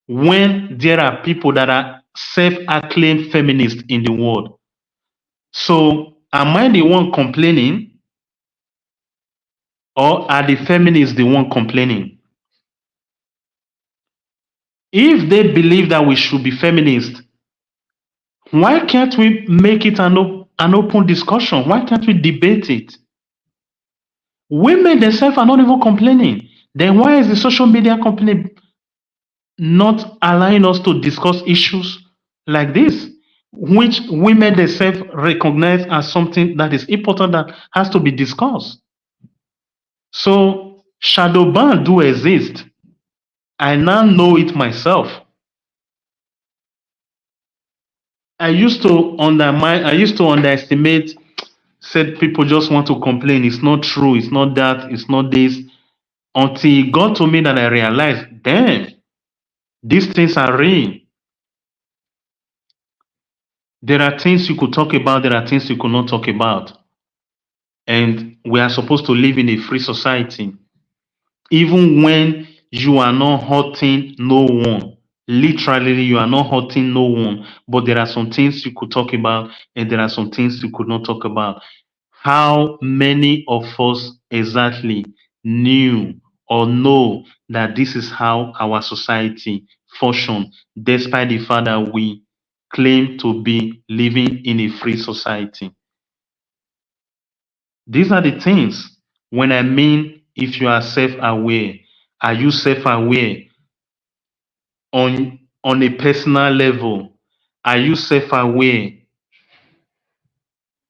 when there are people that are self-acclaimed feminists in the world? So am I the one complaining or are the feminists the one complaining? If they believe that we should be feminists, why can't we make it an open discussion? Why can't we debate it? Women themselves are not even complaining. Then why is the social media company not allowing us to discuss issues like this, which women themselves recognize as something that is important that has to be discussed? So shadow ban do exist. I now know it myself. I used to underestimate, said people just want to complain. It's not true, it's not that, it's not this. Until it got to me that I realized, damn, these things are real. There are things you could talk about, there are things you could not talk about. And we are supposed to live in a free society. Even when you are not hurting no one, literally, you are not hurting no one, but there are some things you could talk about and there are some things you could not talk about. How many of us exactly knew or know that this is how our society function, despite the fact that we claim to be living in a free society? These are the things when I mean if you are self aware. Are you self aware on a personal level? Are you self aware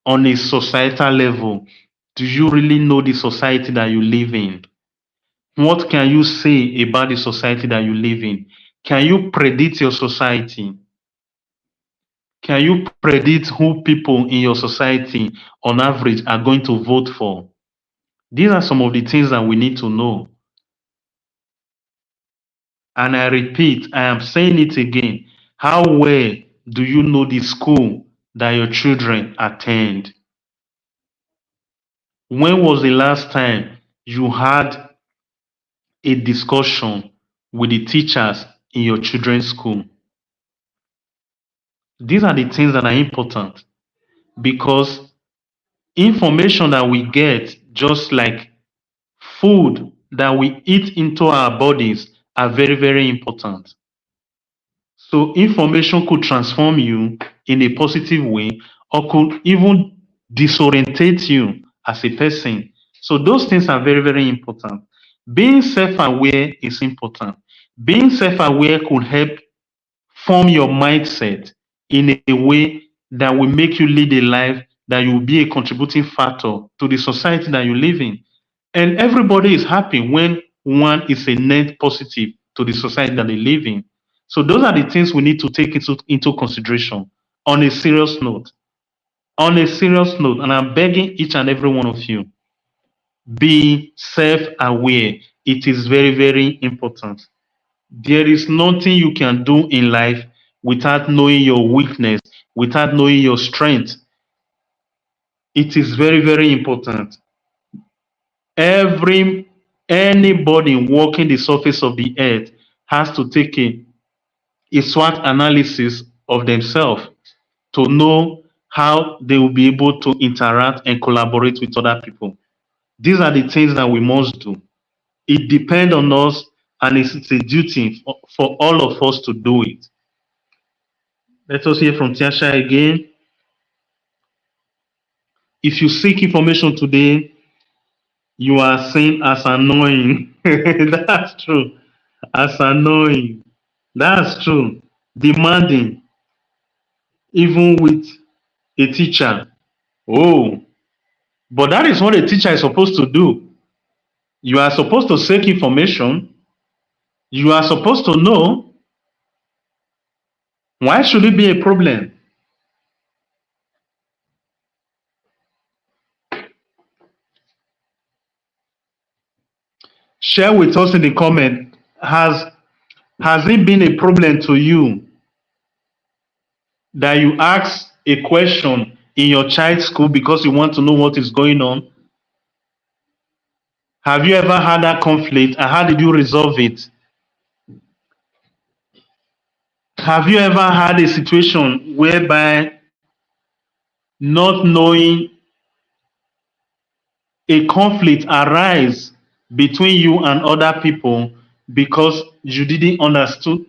on a societal level? Do you really know the society that you live in? What can you say about the society that you live in? Can you predict your society? Can you predict who people in your society on average are going to vote for? These are some of the things that we need to know. And I repeat, I am saying it again. How well do you know the school that your children attend? When was the last time you had a discussion with the teachers in your children's school? These are the things that are important because information that we get, just like food that we eat into our bodies, are very, very important. So information could transform you in a positive way or could even disorientate you as a person. So those things are very, very important. Being self-aware is important. Being self-aware could help form your mindset in a way that will make you lead a life that you will be a contributing factor to the society that you live in. And everybody is happy when one is a net positive to the society that they live in. So those are the things we need to take into consideration on a serious note. On a serious note, and I'm begging each and every one of you, be self-aware. It is very, very important. There is nothing you can do in life without knowing your weakness, without knowing your strength. It is very, very important. Every Anybody walking the surface of the earth has to take a SWOT analysis of themselves to know how they will be able to interact and collaborate with other people. These are the things that we must do. It depends on us, and it's a duty for all of us to do it. Let us hear from Tiasha again. If you seek information today, you are seen as annoying. That's true. As annoying. That's true. Demanding, even with a teacher. Oh, but that is what a teacher is supposed to do. You are supposed to seek information. You are supposed to know. Why should it be a problem? Share with us in the comment. Has it been a problem to you that you ask a question in your child's school because you want to know what is going on? Have you ever had that conflict and how did you resolve it? Have you ever had a situation whereby not knowing a conflict arise between you and other people because you didn't understood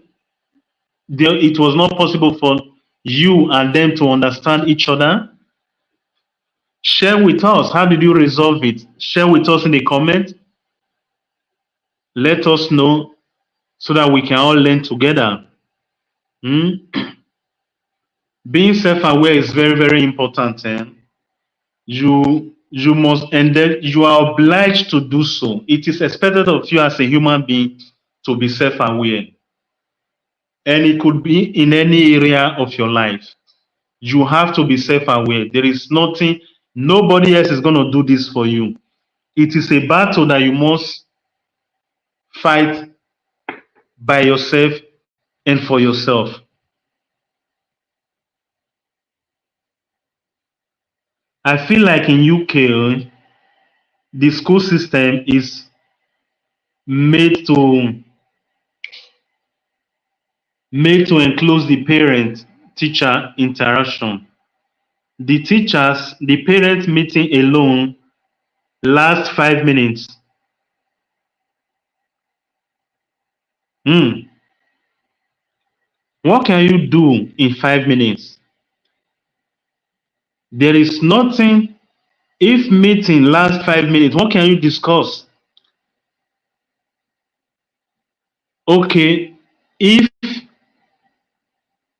it was not possible for you and them to understand each other? Share with us. How did you resolve it? Share with us in the comment. Let us know so that we can all learn together. Hmm? Being self-aware is very, very important. You must, and then you are obliged to do so. It is expected of you as a human being to be self-aware, and it could be in any area of your life. You have to be self-aware. There is nothing, nobody else is going to do this for you. It is a battle that you must fight by yourself and for yourself. I feel like in UK, the school system is made to enclose the parent teacher interaction. The parent meeting alone lasts 5 minutes. Hmm. What can you do in 5 minutes? There is nothing. If meeting lasts 5 minutes, what can you discuss? Okay, if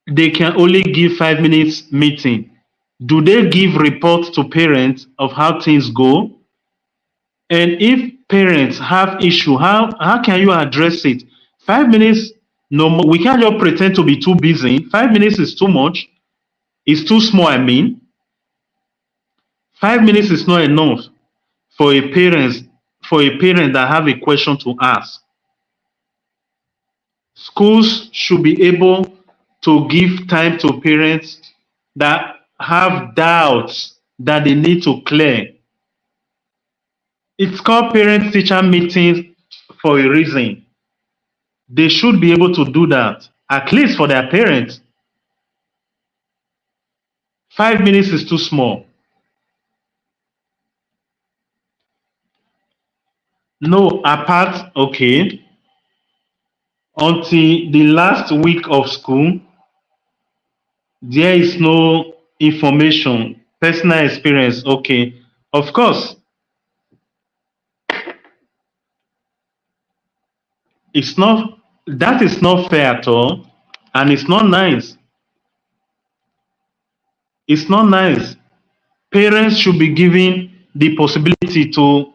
they can only give 5 minutes meeting, do they give reports to parents of how things go? And if parents have issue, how can you address it? 5 minutes, no more. We can't just pretend to be too busy. 5 minutes is too much. It's too small. I mean, 5 minutes is not enough for a parent that have a question to ask. Schools should be able to give time to parents that have doubts that they need to clear. It's called parent teacher meetings for a reason. They should be able to do that, at least for their parents. 5 minutes is too small. No, apart, okay, until the last week of school, there is no information, personal experience. Okay, of course, it's not, that is not fair at all, and it's not nice. It's not nice. Parents should be given the possibility to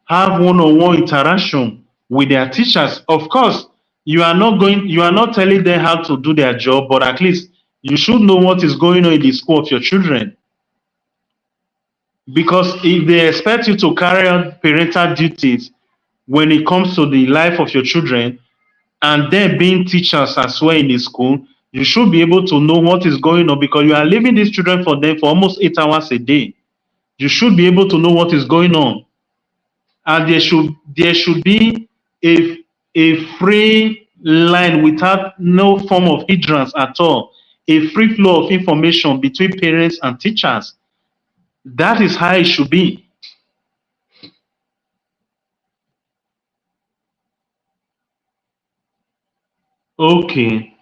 have one-on-one interaction with their teachers. Of course, you are not telling them how to do their job, but at least you should know what is going on in the school of your children. Because if they expect you to carry out parental duties when it comes to the life of your children, and then being teachers as well in the school, you should be able to know what is going on because you are leaving these children for them for almost 8 hours a day. You should be able to know what is going on. And there should be a free line without no form of hindrance at all, a free flow of information between parents and teachers. That is how it should be. Okay.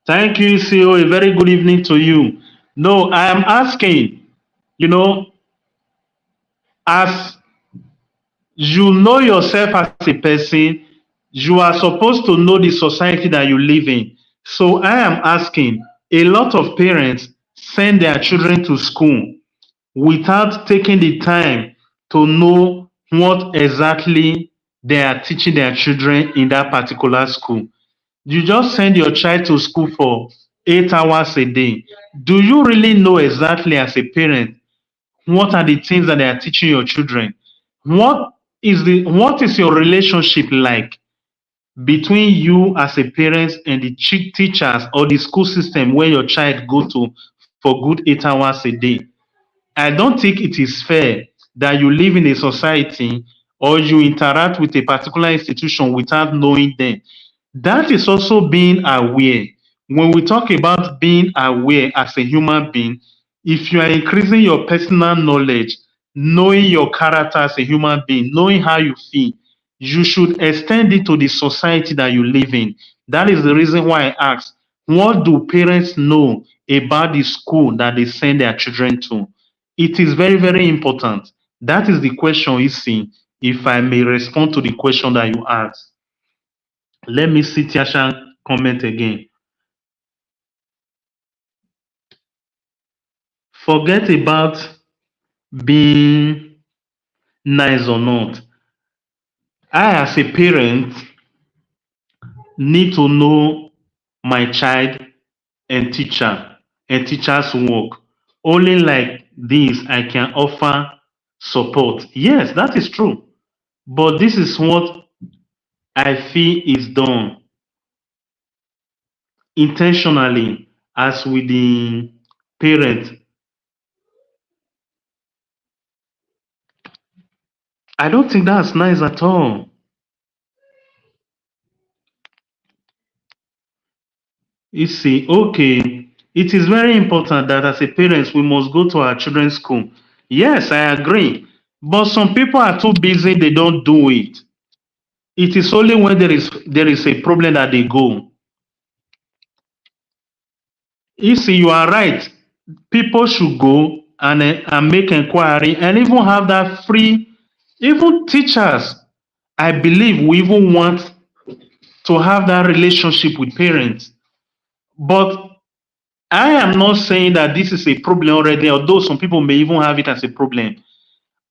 Thank you, CEO. A very good evening to you. No, I am asking, you know, as you know yourself as a person, you are supposed to know the society that you live in. So I am asking, a lot of parents send their children to school without taking the time to know what exactly they are teaching their children in that particular school. You just send your child to school for 8 hours a day. Do you really know exactly as a parent what are the things that they are teaching your children? What is your relationship like between you as a parent and the teachers or the school system where your child go to for good 8 hours a day? I don't think it is fair that you live in a society or you interact with a particular institution without knowing them. That is also being aware. When we talk about being aware as a human being, if you are increasing your personal knowledge, knowing your character as a human being, knowing how you feel, you should extend it to the society that you live in. That is the reason why I asked, what do parents know about the school that they send their children to? It is very, very important. That is the question you see. If I may respond to the question that you asked. Let me see Tiasha comment again. Forget about being nice or not. I, as a parent, need to know my child and teacher's work. Only like this I can offer support. Yes, that is true. But this is what I feel is done intentionally as with the parent. I don't think that's nice at all. You see, okay, it is very important that as a parents we must go to our children's school. Yes, I agree. But some people are too busy, they don't do it. It is only when there is a problem that they go. You see, you are right. People should go and make inquiry and even have that free. Even teachers, I believe, we even want to have that relationship with parents. But I am not saying that this is a problem already, although some people may even have it as a problem.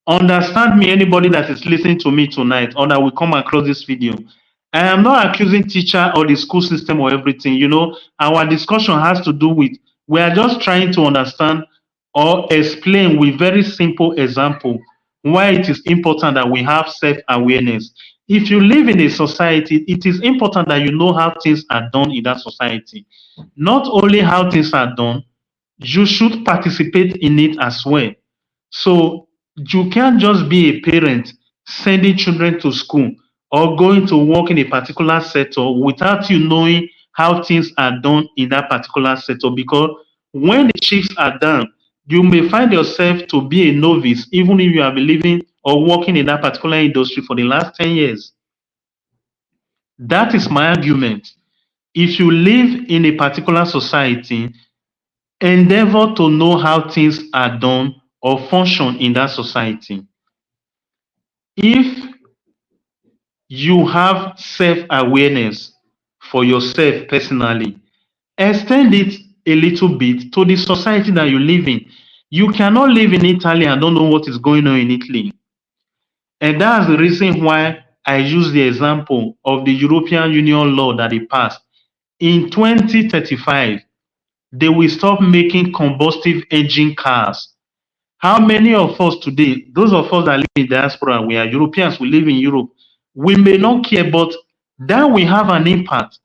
Understand me, anybody that is listening to me tonight or that will come across this video. I am not accusing teacher or the school system or everything. Our discussion has to do with, we are just trying to understand or explain with very simple example why it is important that we have self-awareness. If you live in a society, it is important that you know how things are done in that society. Not only how things are done, you should participate in it as well. So you can't just be a parent sending children to school or going to work in a particular sector without you knowing how things are done in that particular sector. Because when the chips are down, you may find yourself to be a novice, even if you have been living or working in that particular industry for the last 10 years. That is my argument. If you live in a particular society, endeavor to know how things are done or function in that society. If you have self-awareness for yourself personally, extend it a little bit to the society that you live in. You cannot live in Italy and don't know what is going on in Italy. And that's the reason why I use the example of the European Union law that they passed. In 2035, they will stop making combustive engine cars. How many of us today, those of us that live in diaspora, we are Europeans, we live in Europe, we may not care, but that will have an impact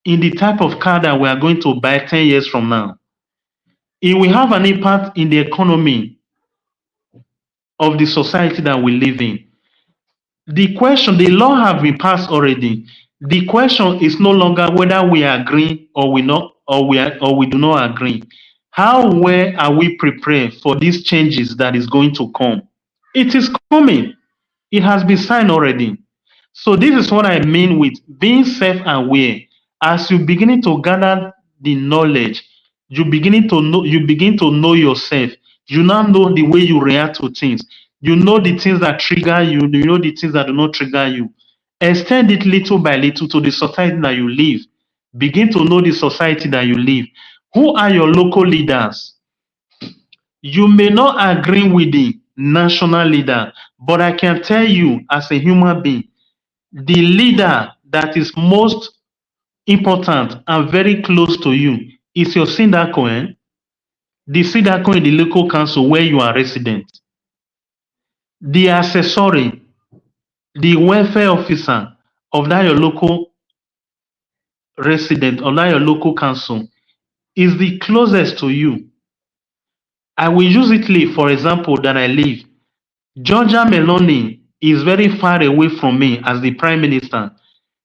in the type of car that we are going to buy 10 years from now. It will have an impact in the economy of the society that we live in. The law have been passed already. The question is no longer whether we agree or we not or we do not agree. How well are we prepared for these changes that is going to come? It is coming. It has been signed already. So this is what I mean with being self-aware. As you beginning to gather the knowledge, you begin to know yourself. You now know the way you react to things. You know the things that trigger you, you know the things that do not trigger you. Extend it little by little to the society that you live. Begin to know the society that you live. Who are your local leaders? You may not agree with the national leader, but I can tell you as a human being, the leader that is most important and very close to you is your Sindako, the Sindako in the local council where you are resident. The accessory, the welfare officer of that your local resident, of that your local council, is the closest to you. I will use Italy, for example, that I live. Giorgia Meloni is very far away from me as the prime minister.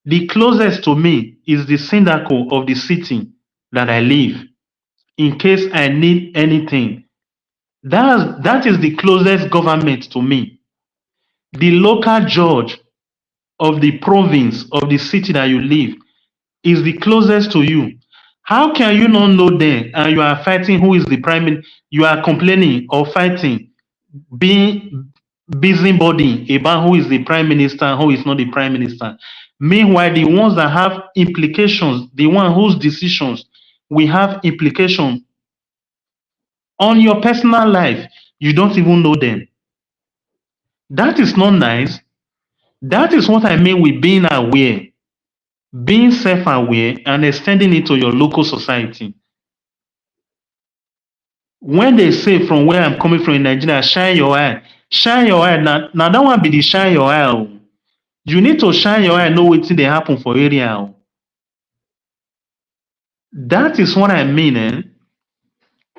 The closest to me is the Sindako of the city that I live. In case I need anything, that is the closest government to me. The local judge of the province of the city that you live is the closest to you. How can you not know them and you are fighting who is the prime minister? You are complaining or fighting, being busybody about who is the prime minister and who is not the prime minister. Meanwhile, the ones that have implications, the one whose decisions will have implication on your personal life, you don't even know them. That is not nice. That is what I mean with being aware, being self-aware and extending it to your local society. When they say from where I'm coming from in Nigeria, shine your eye. Now that one be the shine your eye. Oh. You need to shine your eye, know wetin dey happen for area. Oh. That is what I mean.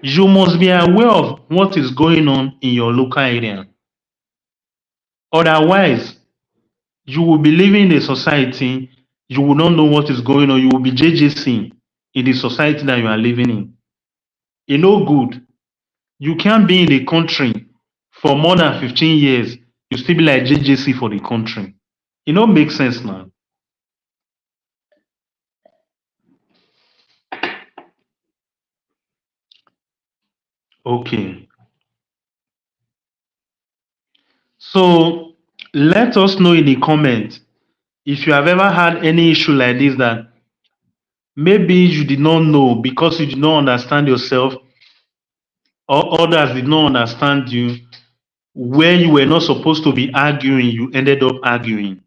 You must be aware of what is going on in your local area. Otherwise, you will be living in a society, you will not know what is going on. You will be JJC in the society that you are living in. E no good. You can't be in the country for more than 15 years. You still be like JJC for the country. E no make sense now. Okay. So let us know in the comment if you have ever had any issue like this that maybe you did not know because you did not understand yourself or others did not understand you, where you were not supposed to be arguing, you ended up arguing.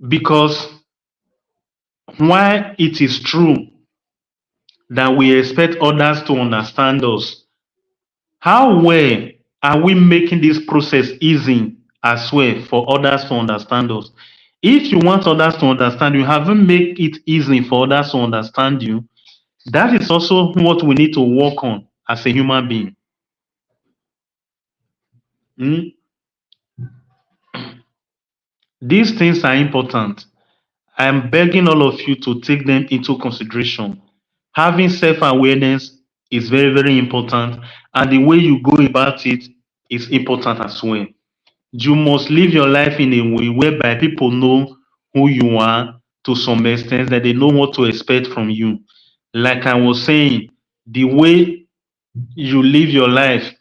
Because while it is true that we expect others to understand us, how well are we making this process easy as well for others to understand us? If you want others to understand you, haven't made it easy for others to understand you, that is also what we need to work on as a human being. Mm? These things are important. I am begging all of you to take them into consideration. Having self awareness is very, very important, and the way you go about it is important as well. You must live your life in a way whereby people know who you are to some extent, that they know what to expect from you. Like I was saying, the way you live your life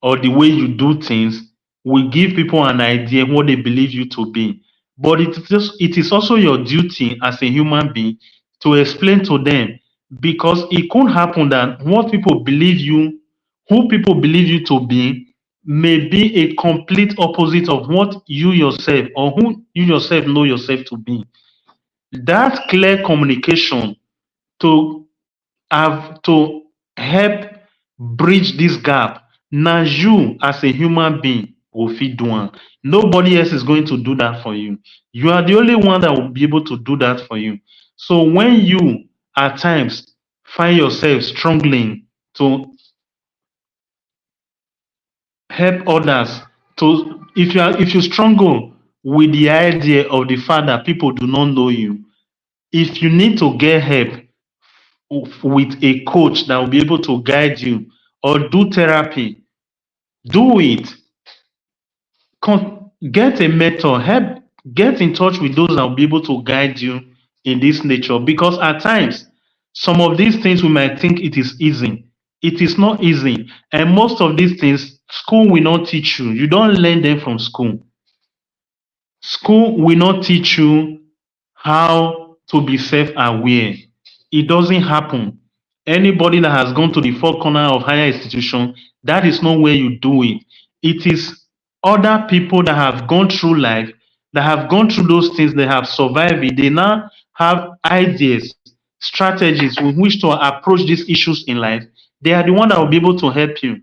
or the way you do things will give people an idea what they believe you to be. But it is also your duty as a human being to explain to them, because it could happen that what people believe you, who people believe you to be, may be a complete opposite of what you yourself or who you yourself know yourself to be. That clear communication to have to help bridge this gap. Now you as a human being go fit do am. Nobody else is going to do that for you. You are the only one that will be able to do that for you. So when you at times find yourself struggling to help others, to if you struggle with the idea of the fact that people do not know you, if you need to get help with a coach that will be able to guide you or do therapy, do it. Get a mentor, help get in touch with those that will be able to guide you in this nature, because at times some of these things we might think it is easy. It is not easy, and most of these things school will not teach you. You don't learn them from school. School will not teach you how to be self-aware. It doesn't happen. Anybody that has gone to the four corner of higher institution, that is not where you do it. It is other people that have gone through life, that have gone through those things, they have survived it. They now have ideas, strategies with which to approach these issues in life. They are the one that will be able to help you.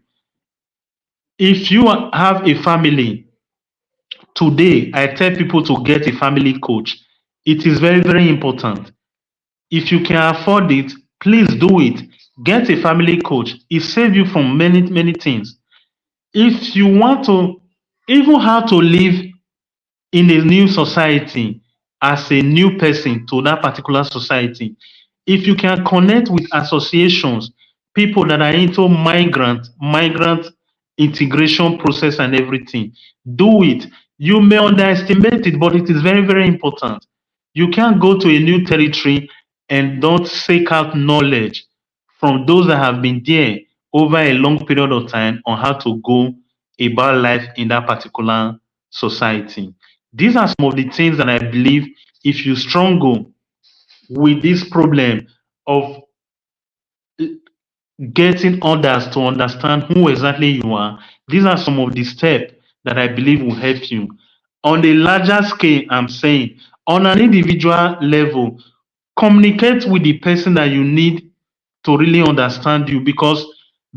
If you have a family, today, I tell people to get a family coach. It is very, very important. If you can afford it, please do it. Get a family coach. It saves you from many, many things. If you want to, even how to live in a new society as a new person to that particular society, if you can connect with associations, people that are into migrant integration process and everything, do it. You may underestimate it, but it is very, very important. You can't go to a new territory and don't seek out knowledge from those that have been there over a long period of time on how to go about life in that particular society. These are some of the things that I believe, if you struggle with this problem of getting others to understand who exactly you are, these are some of the steps that I believe will help you. On a larger scale, I'm saying, on an individual level, communicate with the person that you need to really understand you, because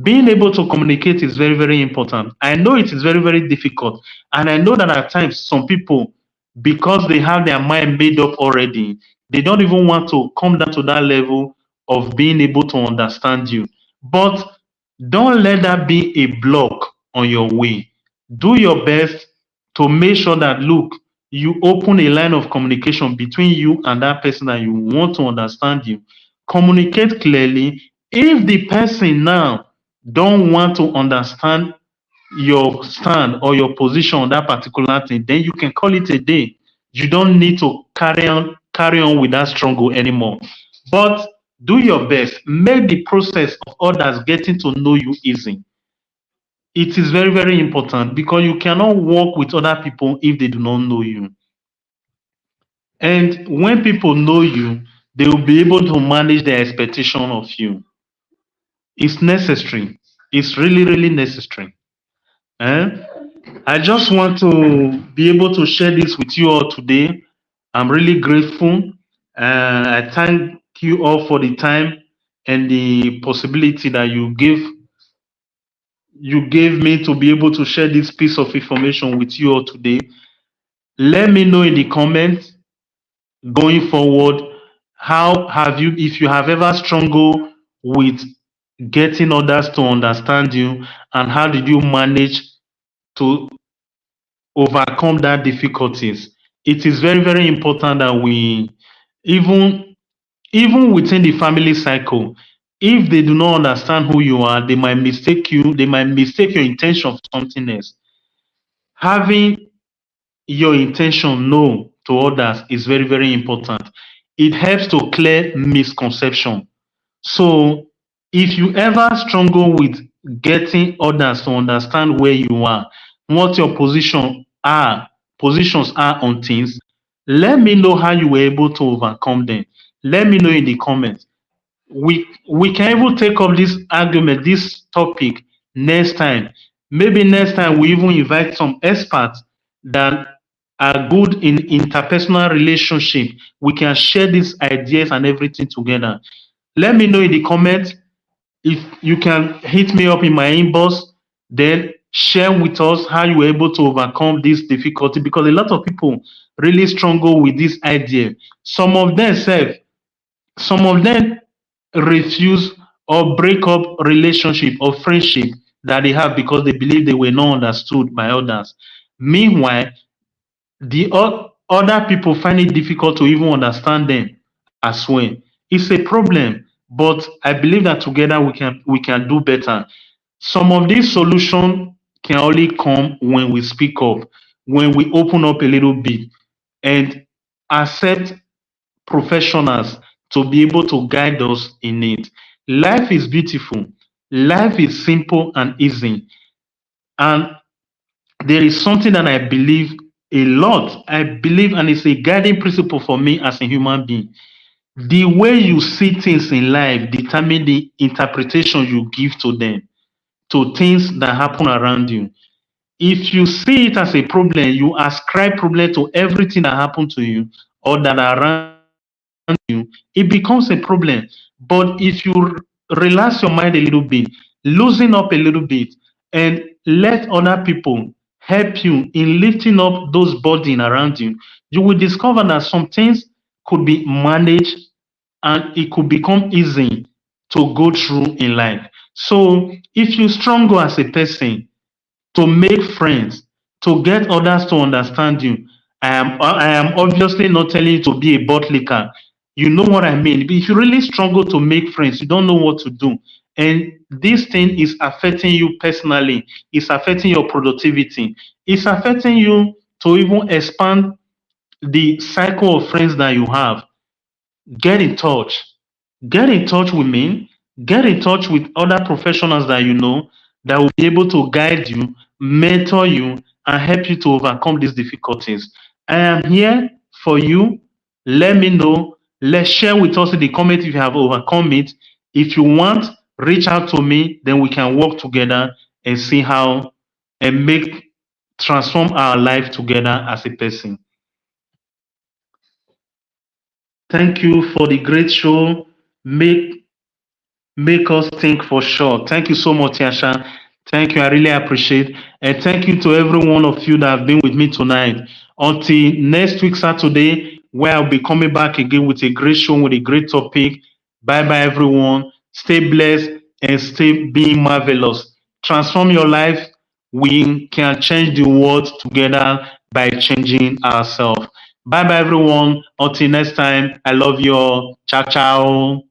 being able to communicate is very, very important. I know it is very, very difficult. And I know that at times some people, because they have their mind made up already, they don't even want to come down to that level of being able to understand you. But don't let that be a block on your way. Do your best to make sure that, look, you open a line of communication between you and that person that you want to understand you. Communicate clearly. If the person now don't want to understand your stand or your position on that particular thing, then you can call it a day. You don't need to carry on with that struggle anymore. But do your best. Make the process of others getting to know you easy. It is very, very important because you cannot work with other people if they do not know you. And when people know you, they will be able to manage their expectation of you. It's necessary. It's really, really necessary. Eh? I just want to be able to share this with you all today. I'm really grateful. I thank you all for the time and the possibility that you gave me to be able to share this piece of information with you all today. Let me know in the comments going forward, how have you, if you have ever struggled with getting others to understand you, and how did you manage to overcome that difficulties. It is very, very important that we, even even within the family cycle, if they do not understand who you are, they might mistake your intention for something else. Having your intention known to others is very, very important. It helps to clear misconception. So if you ever struggle with getting others to understand where you are, what your positions are on things, let me know how you were able to overcome them. Let me know in the comments. We can even take up this argument, this topic next time. Maybe next time we even invite some experts that are good in interpersonal relationship. We can share these ideas and everything together. Let me know in the comments. If you can hit me up in my inbox, then share with us how you were able to overcome this difficulty, because a lot of people really struggle with this idea. Some of them self, some of them refuse or break up relationship or friendship that they have because they believe they were not understood by others. Meanwhile, the other people find it difficult to even understand them as well. It's a problem, but I believe that together we can do better. Some of these solutions can only come when we speak up, when we open up a little bit and accept professionals to be able to guide us in it. Life is beautiful. Life is simple and easy. And there is something that I believe a lot. I believe, and it's a guiding principle for me as a human being. The way you see things in life determine the interpretation you give to them, to things that happen around you. If you see it as a problem, you ascribe problem to everything that happened to you or that are around you, it becomes a problem. But if you relax your mind a little bit, loosen up a little bit, and let other people help you in lifting up those burden around you, you will discover that some things could be managed and it could become easy to go through in life. So if you struggle as a person to make friends, to get others to understand you. I am obviously not telling you to be a butt licker. You know what I mean. If you really struggle to make friends, you don't know what to do. And this thing is affecting you personally. It's affecting your productivity. It's affecting you to even expand the cycle of friends that you have. Get in touch. Get in touch with me. Get in touch with other professionals that you know that will be able to guide you, mentor you, and help you to overcome these difficulties. I am here for you. Let me know. Let's share with us in the comment if you have overcome it. If you want, reach out to me, then we can work together and see how and make transform our life together as a person. Thank you for the great show. Make us think for sure. Thank you so much, Yasha. Thank you. I really appreciate. And thank you to every one of you that have been with me tonight. Until next week, Saturday, where I'll be coming back again with a great show, with a great topic. Bye bye, everyone. Stay blessed and stay being marvelous. Transform your life. We can change the world together by changing ourselves. Bye bye, everyone. Until next time, I love you all. Ciao, ciao.